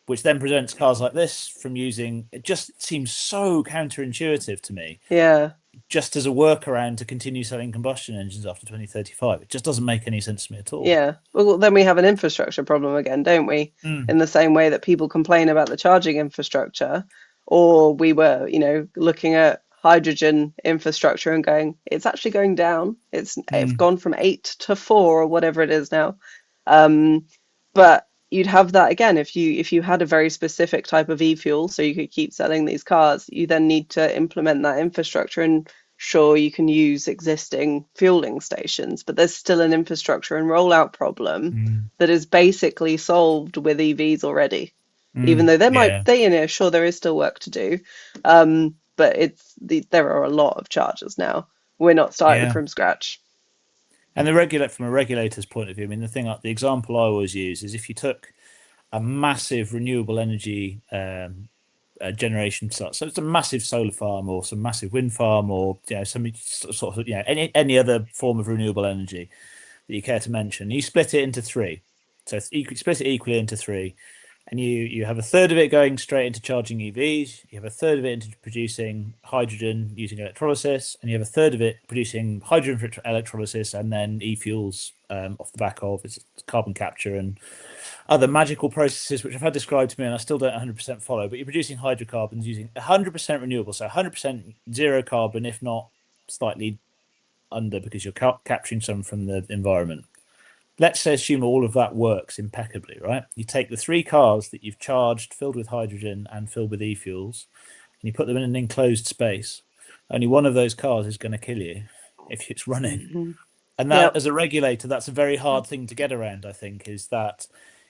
which then prevents cars like this from using, it just seems so counterintuitive to me. Yeah. Just as a workaround to continue selling combustion engines after 2035, it just doesn't make any sense to me at all. Yeah. Well, then we have an infrastructure problem again, don't we? Mm, In the same way that people complain about the charging infrastructure, or we were, looking at hydrogen infrastructure and going, it's actually going down. It's mm, gone from 8 to 4 or whatever it is now. Um, but you'd have that again if you had a very specific type of e-fuel, so you could keep selling these cars. You then need to implement that infrastructure and sure, you can use existing fueling stations, but there's still an infrastructure and rollout problem mm, that is basically solved with EVs already. Even mm. though Yeah, sure, there is still work to do, but there are a lot of chargers now. We're not starting yeah. from scratch. And from a regulator's point of view, I mean, the example I always use is if you took a massive renewable energy generation site, so it's a massive solar farm or some massive wind farm or some sort of any other form of renewable energy that you care to mention. You split it into three, so you could split it equally into three, and you have a third of it going straight into charging EVs, you have a third of it into producing hydrogen using electrolysis, and you have a third of it producing hydrogen for electrolysis and then e-fuels off the back of it's carbon capture and other magical processes which I've had described to me and I still don't 100% follow. But you're producing hydrocarbons using 100% renewable, so 100% zero carbon, if not slightly under, because you're capturing some from the environment. Let's say assume all of that works impeccably, right? You take the three cars that you've charged, filled with hydrogen and filled with e-fuels, and you put them in an enclosed space. Only one of those cars is going to kill you if it's running. Hmm. And that, Yep. as a regulator, that's a very hard thing to get around, I think, is that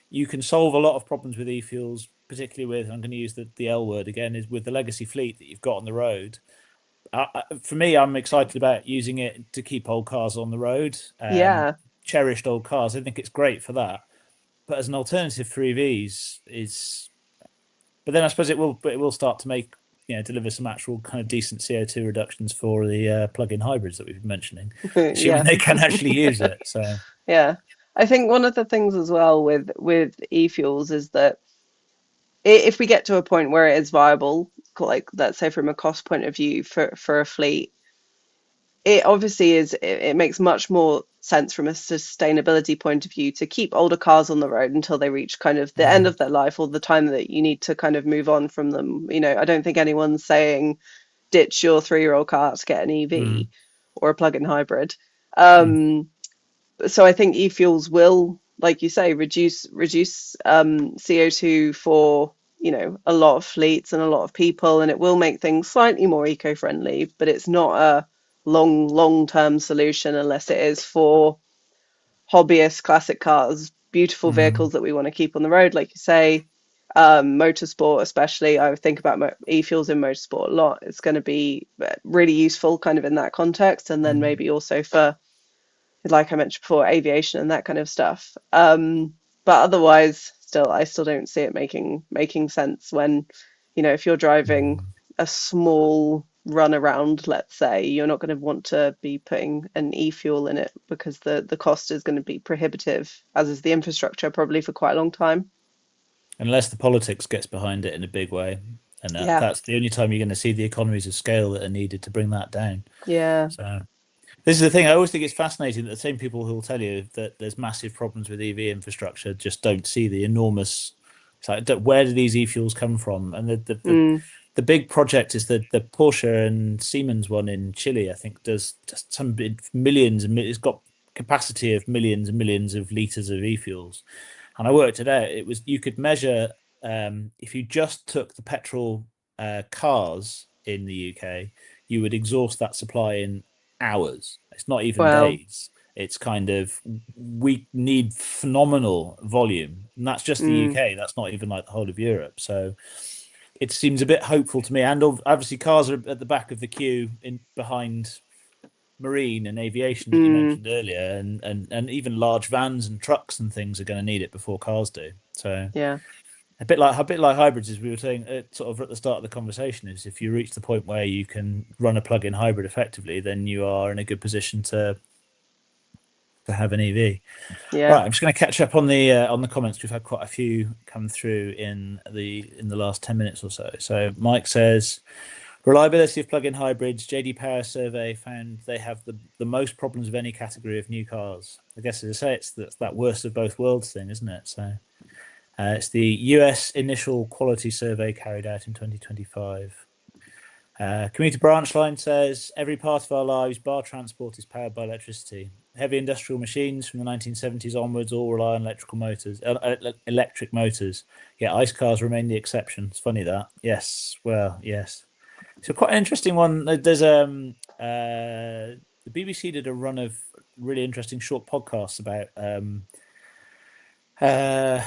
you can solve a lot of problems with e-fuels particularly with, I'm going to use the L word again, is with the legacy fleet that you've got on the road. For me, I'm excited about using it to keep old cars on the road, Yeah. cherished old cars. I think it's great for that. But as an alternative for EVs is, but then I suppose it will start to make, deliver some actual kind of decent CO2 reductions for the plug-in hybrids that we've been mentioning, assuming Yeah. they can actually use it. So, Yeah. I think one of the things as well with e-fuels is that if we get to a point where it is viable, like let's say from a cost point of view for a fleet, it obviously is it makes much more sense from a sustainability point of view to keep older cars on the road until they reach kind of the end mm, of their life or the time that you need to kind of move on from them. I don't think anyone's saying ditch your 3-year-old car to get an EV mm, or a plug-in hybrid. mm, So I think e-fuels will, like you say, reduce CO2 for, a lot of fleets and a lot of people, and it will make things slightly more eco-friendly, but it's not a long-term solution unless it is for hobbyist classic cars, beautiful mm. vehicles that we want to keep on the road, like you say. Motorsport, especially, I would think about e-fuels in motorsport a lot. It's going to be really useful kind of in that context, and then Mm. maybe also for, like I mentioned before, aviation and that kind of stuff. But otherwise, I still don't see it making sense when, if you're driving Mm. a small run around, let's say, you're not going to want to be putting an e-fuel in it because the cost is going to be prohibitive, as is the infrastructure probably for quite a long time. Unless the politics gets behind it in a big way, and Yeah, that's the only time you're going to see the economies of scale that are needed to bring that down. yeah, So this is the thing. I always think it's fascinating that the same people who will tell you that there's massive problems with EV infrastructure just don't see the enormous. It's like, where do these e-fuels come from? And mm, the big project is the Porsche and Siemens one in Chile. I think does just some millions and it's got capacity of millions and millions of liters of e-fuels. And I worked it out. It was you could measure if you just took the petrol cars in the UK, you would exhaust that supply in hours. It's not even well, days. It's kind of we need phenomenal volume, and that's just the mm, UK. That's not even like the whole of Europe. So it seems a bit hopeful to me. And obviously, cars are at the back of the queue in behind marine and aviation that you mm, mentioned earlier, and even large vans and trucks and things are going to need it before cars do. So yeah, a bit like hybrids, as we were saying sort of at the start of the conversation, is if you reach the point where you can run a plug-in hybrid effectively, then you are in a good position to have an EV. yeah. Right, I'm just going to catch up on the comments. We've had quite a few come through in the last 10 minutes or so. So Mike says. Reliability of plug-in hybrids. JD Power survey found they have the most problems of any category of new cars. I guess as I say, it's that worst of both worlds thing, isn't it? So it's the US initial quality survey carried out in 2025. Commuter branch line says every part of our lives, bar transport, is powered by electricity. Heavy industrial machines from the 1970s onwards all rely on electric motors. Yet ice cars remain the exception. It's funny that. Yes, well, yes. So quite an interesting one. There's the BBC did a run of really interesting short podcasts about uh,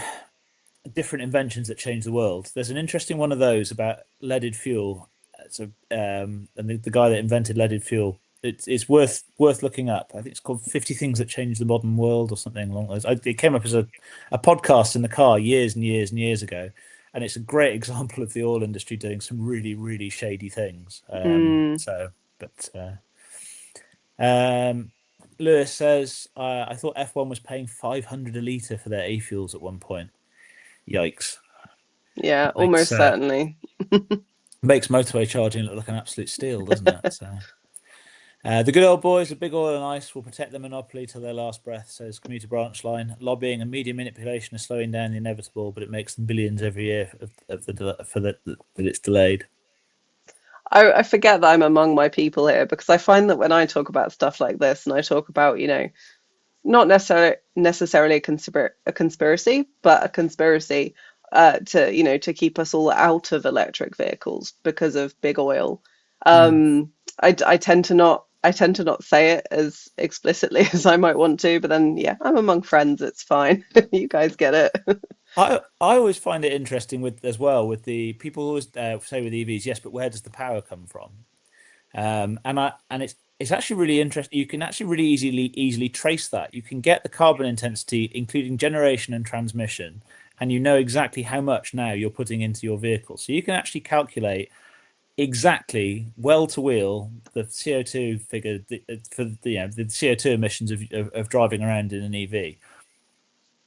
different inventions that change the world. There's an interesting one of those about leaded fuel. So and the guy that invented leaded fuel. It's worth looking up. I think it's called 50 Things That Changed the Modern World or something along those. It came up as a podcast in the car years and years and years ago, and it's a great example of the oil industry doing some really really shady things. Mm. So, but um, Lewis says I thought F1 was paying 500 a litre for their e-fuels at one point. Yikes! Yeah, Makes almost certainly. makes motorway charging look like an absolute steal, doesn't it? So. The good old boys of big oil and ice will protect their monopoly till their last breath, says commuter branch line. Lobbying and media manipulation are slowing down the inevitable, but it makes them billions every year that it's delayed. I forget that I'm among my people here because I find that when I talk about stuff like this and I talk about, not necessarily a conspiracy, but a conspiracy to keep us all out of electric vehicles because of big oil. Mm. I tend to not say it as explicitly as I might want to, but then yeah, I'm among friends, it's fine. You guys get it. I always find it interesting with as well with the people always say with EVs, yes, but where does the power come from? And it's actually really interesting. You can actually really easily trace that. You can get the carbon intensity, including generation and transmission, and you know exactly how much now you're putting into your vehicle. So you can actually calculate exactly well to wheel the CO2 figure for the CO2 emissions of driving around in an EV.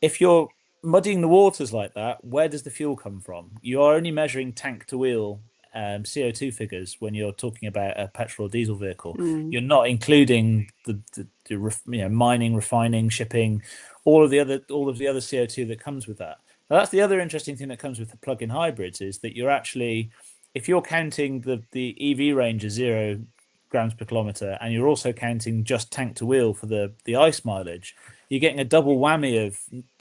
If you're muddying the waters like that, where does the fuel come from? You are only measuring tank to wheel CO2 figures when you're talking about a petrol or diesel vehicle. Mm, You're not including mining, refining, shipping, all of the other CO2 that comes with that. Now, that's the other interesting thing that comes with the plug-in hybrids is that you're actually, if you're counting the EV range as 0 grams per kilometer, and you're also counting just tank to wheel for the ICE mileage, you're getting a double whammy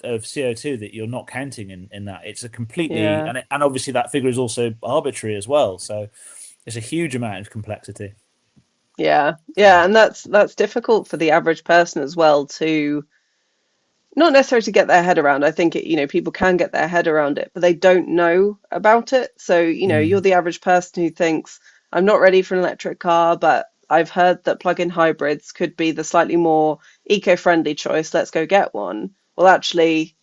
of CO2 that you're not counting in that. It's a completely yeah. and obviously that figure is also arbitrary as well. So it's a huge amount of complexity. Yeah, So, yeah, and that's difficult for the average person as well to not necessarily to get their head around. I think people can get their head around it, but they don't know about it. So, you're mm, the average person who thinks, I'm not ready for an electric car, but I've heard that plug-in hybrids could be the slightly more eco-friendly choice. Let's go get one. Well, actually,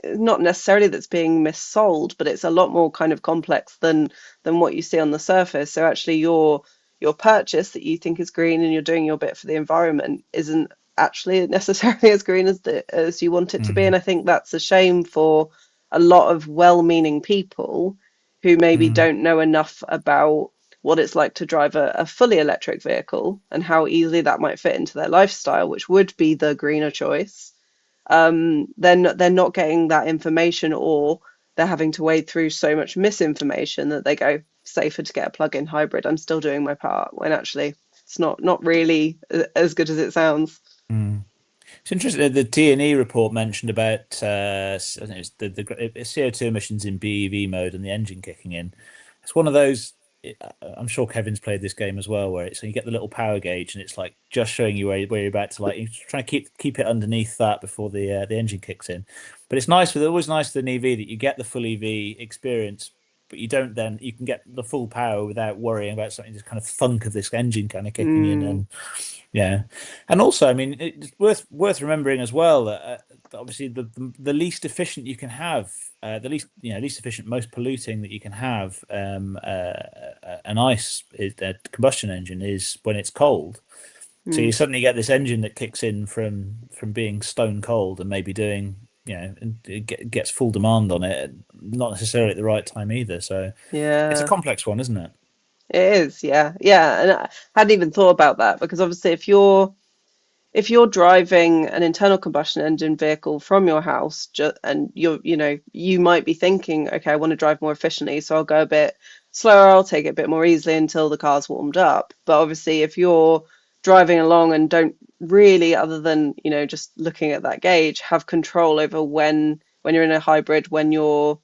not necessarily that's being missold, but it's a lot more kind of complex than what you see on the surface. So actually your purchase that you think is green and you're doing your bit for the environment isn't actually necessarily as green as you want it to be. And mm, I think that's a shame for a lot of well-meaning people who maybe mm, don't know enough about what it's like to drive a fully electric vehicle and how easily that might fit into their lifestyle, which would be the greener choice. They're not getting that information, or they're having to wade through so much misinformation that they go, safer to get a plug-in hybrid. I'm still doing my part, when actually it's not really as good as it sounds. mm. It's interesting that the T&E report mentioned about I think it's the CO2 emissions in BEV mode and the engine kicking in. It's one of those. I'm sure Kevin's played this game as well, where it's so you get the little power gauge and it's like just showing you where you're about to like you're trying to keep it underneath that before the engine kicks in. But it's nice with always nice with an EV that you get the full EV experience, but you don't then you can get the full power without worrying about something this kind of thunk of this engine kind of kicking in Mm, and yeah, and also, I mean, it's worth remembering as well that obviously the least efficient you can have, the least efficient, most polluting that you can have, an ice is, a combustion engine is when it's cold. So you mm. suddenly get this engine that kicks in from being stone cold and maybe doing, and gets full demand on it, not necessarily at the right time either. So it's a Yeah. complex one, isn't it? It is, yeah, yeah, and I hadn't even thought about that because obviously if you're driving an internal combustion engine vehicle from your house and you might be thinking, okay, I want to drive more efficiently, so I'll go a bit slower, I'll take it a bit more easily until the car's warmed up. But obviously, if you're driving along and don't really, other than just looking at that gauge, have control over when you're in a hybrid, when your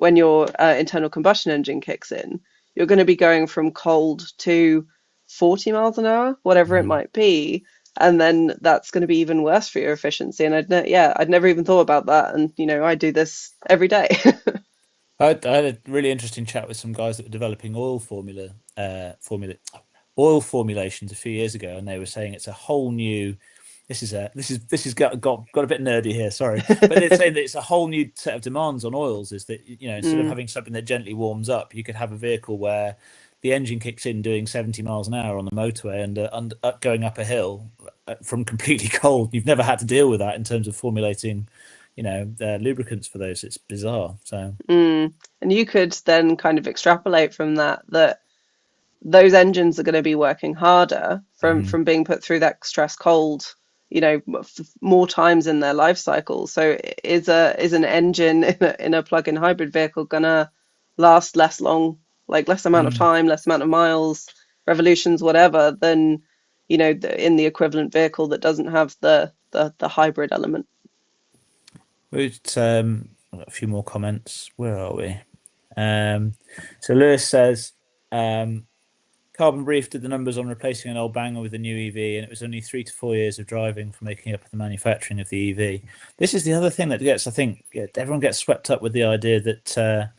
internal combustion engine kicks in, you're going to be going from cold to 40 miles an hour, whatever it Mm. might be. And then that's going to be even worse for your efficiency. And I'd never even thought about that. And, I do this every day. I had a really interesting chat with some guys that were developing oil formulations a few years ago, and they were saying it's a whole new. This is got a bit nerdy here, sorry, but they're saying that it's a whole new set of demands on oils. Is that instead of Mm, having something that gently warms up, you could have a vehicle where the engine kicks in doing 70 miles an hour on the motorway and going up a hill from completely cold. You've never had to deal with that in terms of formulating, lubricants for those. It's bizarre. So. mm. And you could then kind of extrapolate from that those engines are going to be working harder from Mhm. from being put through that stress cold, more times in their life cycle. So is an engine in a plug-in hybrid vehicle gonna last less long, like less amount of Mm. time, less amount of miles, revolutions, whatever, than in the equivalent vehicle that doesn't have the hybrid element? I've got a few more comments. Where are we? Um, so Lewis says, um, Carbon Brief did the numbers on replacing an old banger with a new EV, and it was only 3 to 4 years of driving for making up the manufacturing of the EV. This is the other thing that gets, I think, everyone gets swept up with the idea that the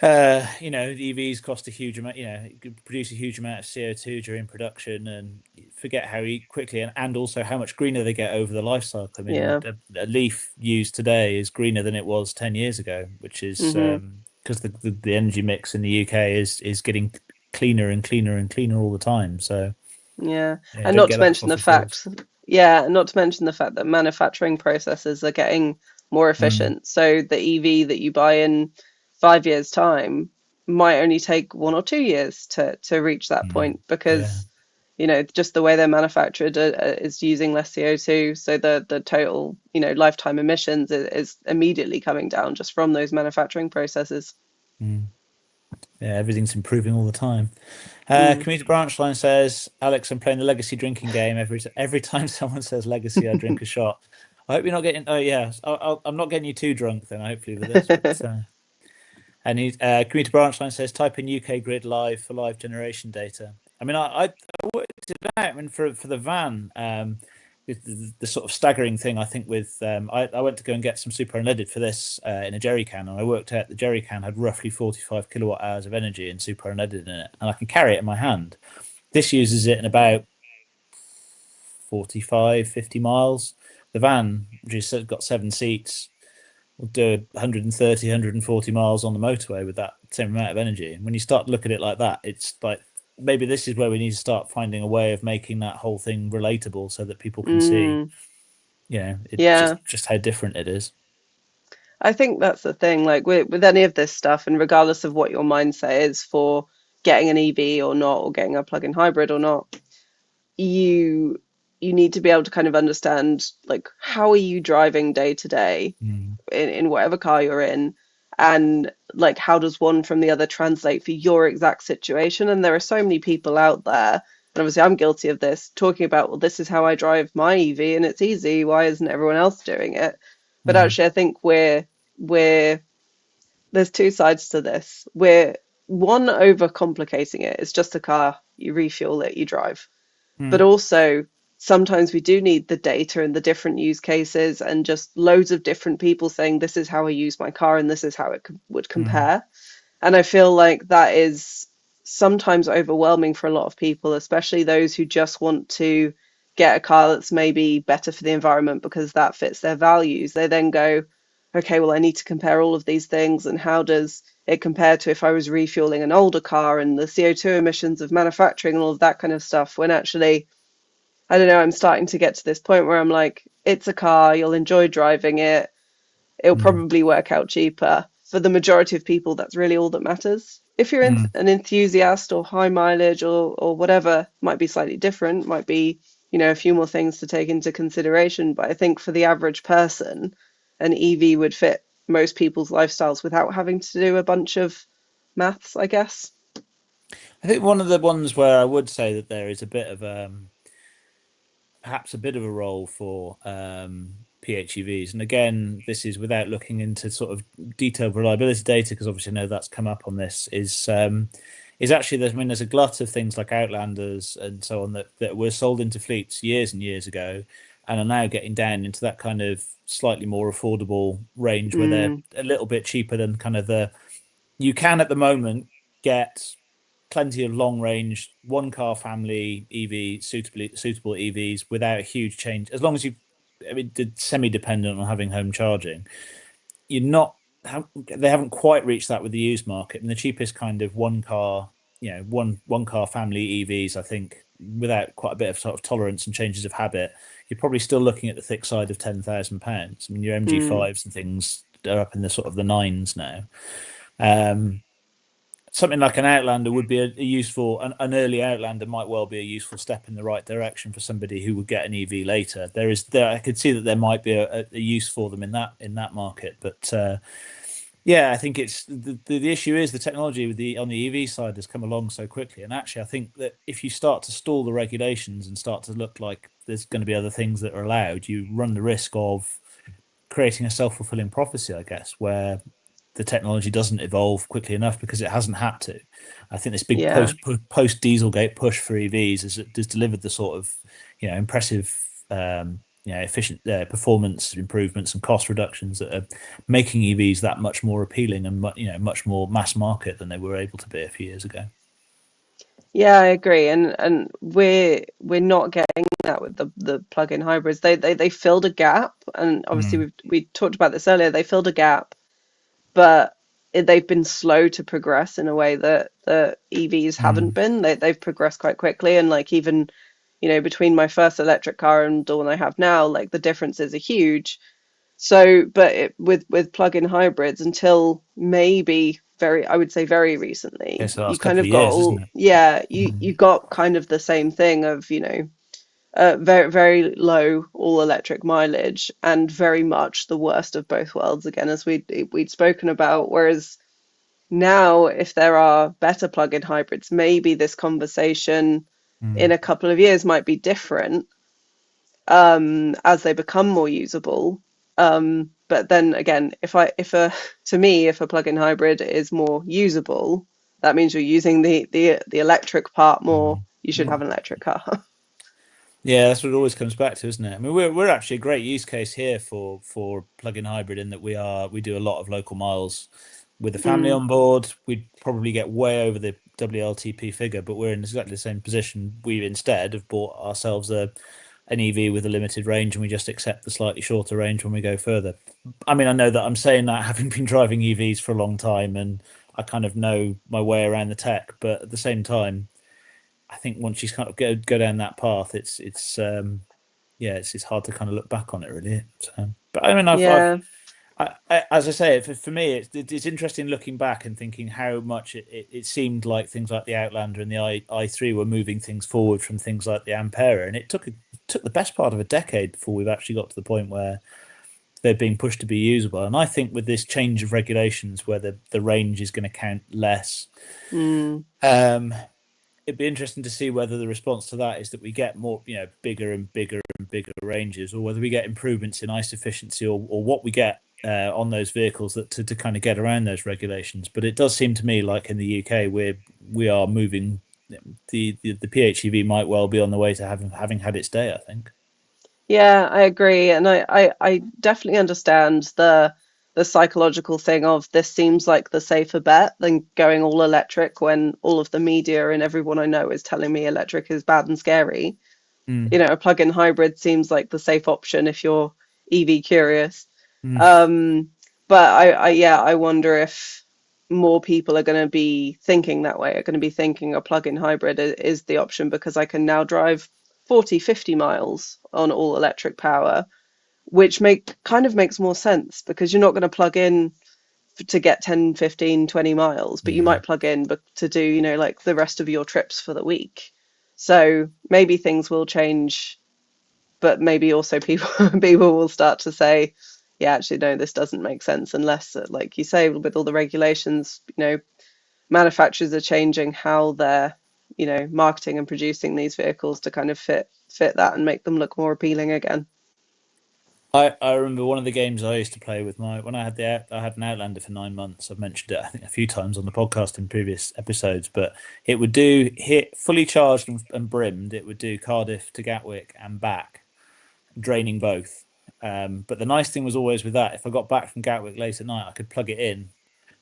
EVs cost a huge amount, it could produce a huge amount of CO2 during production, and forget how quickly and also how much greener they get over the life cycle. I mean, Yeah. a Leaf used today is greener than it was 10 years ago, which is Hmm. because the energy mix in the UK is getting cleaner and cleaner and cleaner all the time. So, Yeah. yeah, And don't not get to that with mention the fossil fuels. fact, yeah, and not to mention the fact that manufacturing processes are getting more Mm, efficient. So the EV that you buy in 5 years' time might only take 1 or 2 years to reach that mm, point yeah. because, just the way they're manufactured is using less CO2. So the total, lifetime emissions is immediately coming down just from those manufacturing processes. Mm. Yeah, everything's improving all the time. Mm. Community Branch Line says, Alex, I'm playing the legacy drinking game. Every time someone says legacy, I drink a shot. I hope you're not getting. Oh yeah, I'm not getting you too drunk then. Hopefully with this, but and Community Branch Line says, type in UK Grid Live for live generation data. I mean, I worked it out. I mean, for the van, the sort of staggering thing I think with I went to go and get some super unleaded for this in a jerry can, and I worked out the jerry can had roughly 45 kilowatt hours of energy and super unleaded in it, and I can carry it in my hand. This uses it in about 45, 50 miles. The van, which has got 7 seats, will do 130, 140 miles on the motorway with that same amount of energy. And when you start to look at it like that, it's like maybe this is where we need to start finding a way of making that whole thing relatable so that people can see, Mm. it Yeah. just how different it is. I think that's the thing, like with any of this stuff, and regardless of what your mindset is for getting an EV or not, or getting a plug-in hybrid or not, you you need to be able to kind of understand like how are you driving day to day Mm, in whatever car you're in, and like how does one from the other translate for your exact situation. And there are so many people out there, and obviously I'm guilty of this, talking about, well, this is how I drive my EV and it's easy, why isn't everyone else doing it? But mm, actually I think we're there's two sides to this. We're one overcomplicating it. It's just a car, you refuel it, you drive. But mm, also sometimes we do need the data and the different use cases and just loads of different people saying this is how I use my car and this is how it would mm, compare. And I feel like that is sometimes overwhelming for a lot of people, especially those who just want to get a car that's maybe better for the environment because that fits their values. They then go, okay, well, I need to compare all of these things. And how does it compare to if I was refueling an older car and the CO2 emissions of manufacturing and all of that kind of stuff? When actually, I don't know, I'm starting to get to this point where I'm like, it's a car, you'll enjoy driving it, it'll mm, probably work out cheaper. For the majority of people, that's really all that matters. If you're mm, an enthusiast or high mileage or whatever, might be slightly different, might be, a few more things to take into consideration. But I think for the average person, an EV would fit most people's lifestyles without having to do a bunch of maths, I guess. I think one of the ones where I would say that there is a bit of perhaps a bit of a role for PHEVs. And again, this is without looking into sort of detailed reliability data, because obviously I know that's come up on this, is actually I mean, there's a glut of things like Outlanders and so on that were sold into fleets years and years ago and are now getting down into that kind of slightly more affordable range where they're Mm, a little bit cheaper than kind of the you can at the moment get plenty of long range one car family suitable EVs without a huge change as long as you I mean semi dependent on having home charging. You're not they haven't quite reached that with the used market. And the cheapest kind of one car, one car family EVs, I think, without quite a bit of sort of tolerance and changes of habit, you're probably still looking at the thick side of £10,000. I mean, your mm, MG5s and things are up in the sort of the nines now. Um, Something like an Outlander would be a useful, an early Outlander might well be a useful step in the right direction for somebody who would get an EV later. I could see that there might be a use for them in that market, but yeah, I think it's the issue is the technology with the on the EV side has come along so quickly, and actually, I think that if you start to stall the regulations and start to look like there's going to be other things that are allowed, you run the risk of creating a self-fulfilling prophecy, I guess, where the technology doesn't evolve quickly enough because it hasn't had to. I think this big Yeah. post Dieselgate push for EVs has delivered the sort of impressive efficient performance improvements and cost reductions that are making EVs that much more appealing and much more mass market than they were able to be a few years ago. Yeah, I agree, and we're not getting that with the plug-in hybrids. They filled a gap, and obviously Mm, we talked about this earlier. They filled a gap, but they've been slow to progress in a way that the EVs haven't mm, been. They've progressed quite quickly, and like even between my first electric car and the one I have now, like the differences are huge. So, but with plug-in hybrids, until maybe I would say very recently, it's the you last kind couple of of got years, isn't all, it? yeah, you Mm, got kind of the same thing of, very, very low all electric mileage and very much the worst of both worlds again, as we'd spoken about. Whereas now, if there are better plug-in hybrids, maybe this conversation in mm. a couple of years might be different, as they become more usable. But then again, to me, if a plug-in hybrid is more usable, that means you're using the electric part more. Mm. You should have an electric car. Yeah, that's what it always comes back to, isn't it? I mean, we're actually a great use case here for plug-in hybrid in that we do a lot of local miles with the family Mm, on board. We'd probably get way over the WLTP figure, but we're in exactly the same position. We instead have bought ourselves a an EV with a limited range, and we just accept the slightly shorter range when we go further. I mean, I know that I'm saying that having been driving EVs for a long time, and I kind of know my way around the tech, but at the same time, I think once you kind of go down that path, it's hard to kind of look back on it really. So, but I mean, yeah. as I say, for me, it's interesting looking back and thinking how much it seemed like things like the Outlander and the i3 were moving things forward from things like the Ampera, and it took the best part of a decade before we've actually got to the point where they're being pushed to be usable. And I think with this change of regulations, where the range is going to count less, Mm, um, it'd be interesting to see whether the response to that is that we get more, bigger and bigger and bigger ranges, or whether we get improvements in ice efficiency, or what we get on those vehicles that to kind of get around those regulations. But it does seem to me like in the UK we are moving. The PHEV might well be on the way to having had its day, I think. yeah, I agree, and I definitely understand the psychological thing of this seems like the safer bet than going all electric when all of the media and everyone I know is telling me electric is bad and scary. Mm, A plug-in hybrid seems like the safe option if you're EV curious. mm. Um, but yeah, I wonder if more people are going to be thinking that way, are going to be thinking a plug-in hybrid is the option because I can now drive 40, 50 miles on all electric power, which kind of makes more sense because you're not going to plug in to get 10, 15, 20 miles, but you Yeah. might plug in to do, like the rest of your trips for the week. So maybe things will change, but maybe also people people will start to say, yeah, actually, no, this doesn't make sense unless, like you say, with all the regulations, manufacturers are changing how they're, marketing and producing these vehicles to kind of fit that and make them look more appealing again. I remember one of the games I used to play with when I had an Outlander for 9 months. I've mentioned it I think a few times on the podcast in previous episodes, but it would do hit fully charged and brimmed. It would do Cardiff to Gatwick and back, draining both. But the nice thing was always with that, if I got back from Gatwick late at night, I could plug it in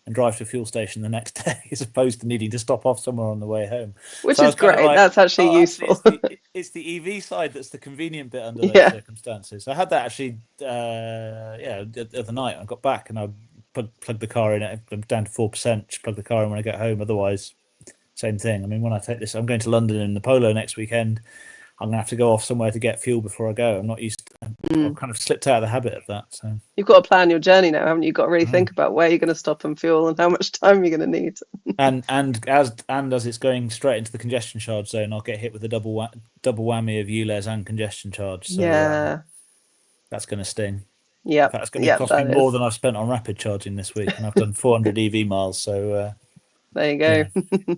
and drive to a fuel station the next day, as opposed to needing to stop off somewhere on the way home. Which So I is was kind of great. like, That's actually oh, actually, useful. it's the EV side that's the convenient bit under those Yeah. circumstances. So I had that actually, the other night. I got back and I plugged the car in. I'm down to 4%. Just plug the car in when I get home. Otherwise, same thing. I mean, when I take this, I'm going to London in the Polo next weekend. I'm gonna have to go off somewhere to get fuel before I go. I'm not used. I've Mm. kind of slipped out of the habit of that. So. You've got to plan your journey now, haven't you? You've got to really Mm. think about where you're going to stop and fuel and how much time you're going to need. And as it's going straight into the congestion charge zone, I'll get hit with a double whammy of ULEZ and congestion charge. So Yeah. that's going to sting. In Yep. fact, it's going to Yep, cost me that more is. than I've spent on rapid charging this week, and I've done 400 EV miles. So There you yeah. go.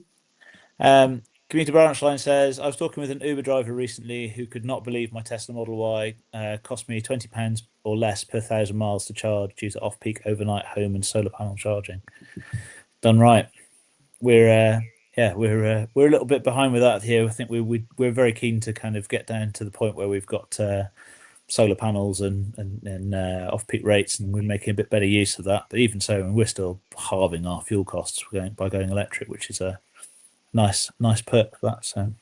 Um, Commuter Branch Line says, I was talking with an Uber driver recently who could not believe my Tesla Model Y cost me £20 or less per 1,000 miles to charge due to off-peak overnight home and solar panel charging. Done right. We're a little bit behind with that here. I think we're very keen to kind of get down to the point where we've got solar panels and off-peak rates, and we're making a bit better use of that. But even so, we're still halving our fuel costs by going electric, which is a nice perk for that. So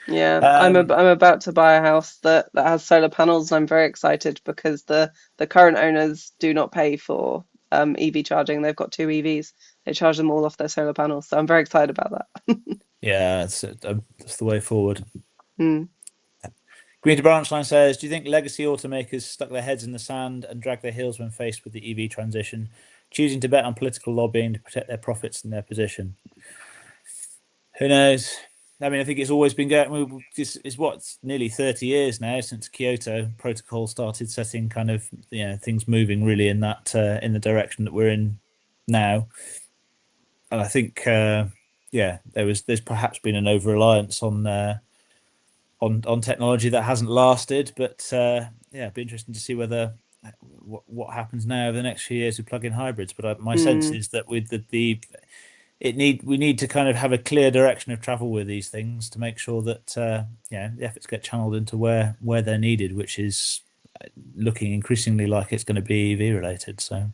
Yeah, um, I'm about to buy a house that has solar panels, and I'm very excited because the current owners do not pay for EV charging. They've got two EVs. They charge them all off their solar panels, so I'm very excited about that. yeah, it's the way forward. Mm. Green to Branch Line says, do you think legacy automakers stuck their heads in the sand and dragged their heels when faced with the EV transition, choosing to bet on political lobbying to protect their profits and their position? Who knows? I mean, I think it's always been going. It's what, nearly 30 years now since Kyoto Protocol started setting kind of things moving really in that in the direction that we're in now. And I think there's perhaps been an over reliance on technology that hasn't lasted, but it'd be interesting to see whether what happens now over the next few years with plug-in hybrids. But my sense Mm. is that with we need to kind of have a clear direction of travel with these things to make sure that the efforts get channeled into where they're needed, which is looking increasingly like it's going to be EV related. So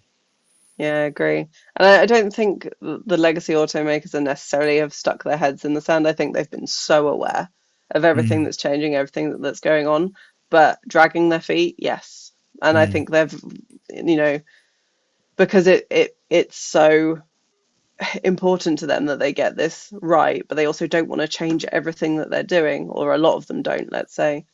Yeah, I agree. And I don't think the legacy automakers are necessarily have stuck their heads in the sand. I think they've been so aware of everything mm, that's changing, everything that's going on, but dragging their feet, yes. And I mm. think they've, because it's so important to them that they get this right, but they also don't want to change everything that they're doing, or a lot of them don't, let's say.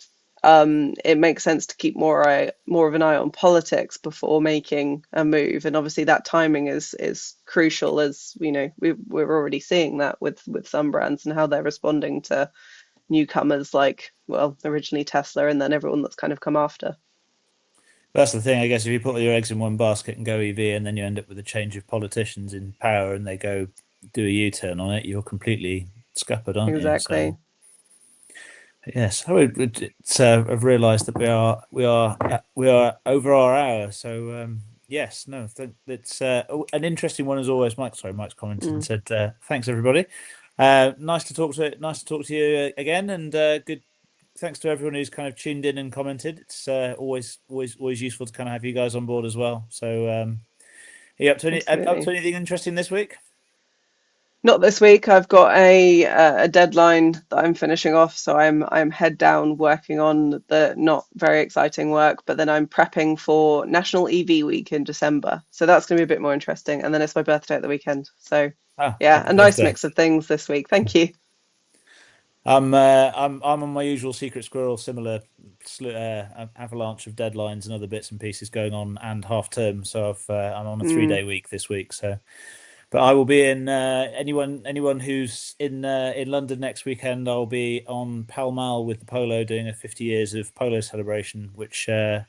It makes sense to keep more of an eye on politics before making a move, and obviously that timing is crucial, as we're already seeing that with some brands and how they're responding to newcomers like, well, originally Tesla and then everyone that's kind of come after. That's the thing, I guess. If you put all your eggs in one basket and go EV, and then you end up with a change of politicians in power, and they go do a U-turn on it, you're completely scuppered, aren't you? So Exactly. yes, I've realised that we are over our hour. So yes, no, it's an interesting one as always. Mike's commented and Mm. said thanks everybody. Nice to talk to you again, and good. Thanks to everyone who's kind of tuned in and commented. It's always useful to kind of have you guys on board as well. So are you up to Absolutely. anything interesting this week? Not this week. I've got a deadline that I'm finishing off, so I'm head down working on the not very exciting work, but then I'm prepping for National EV Week in December. So that's going to be a bit more interesting. And then it's my birthday at the weekend. So Ah, yeah, happy a nice birthday. mix of things this week. Thank you. I'm on my usual secret squirrel, similar avalanche of deadlines and other bits and pieces going on, and half term. So I'm on a three Mm, day week this week. So, but I will be in anyone who's in London next weekend. I'll be on Pall Mall with the polo, doing a 50 years of polo celebration, which I'm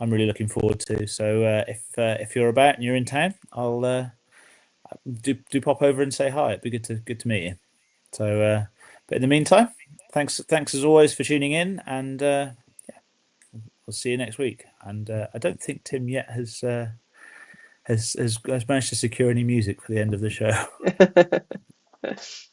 really looking forward to. So if you're about and you're in town, I'll do pop over and say hi. It'd be good to meet you. So, but in the meantime, thanks as always for tuning in, and I'll see you next week. And I don't think Tim yet has managed to secure any music for the end of the show. mm.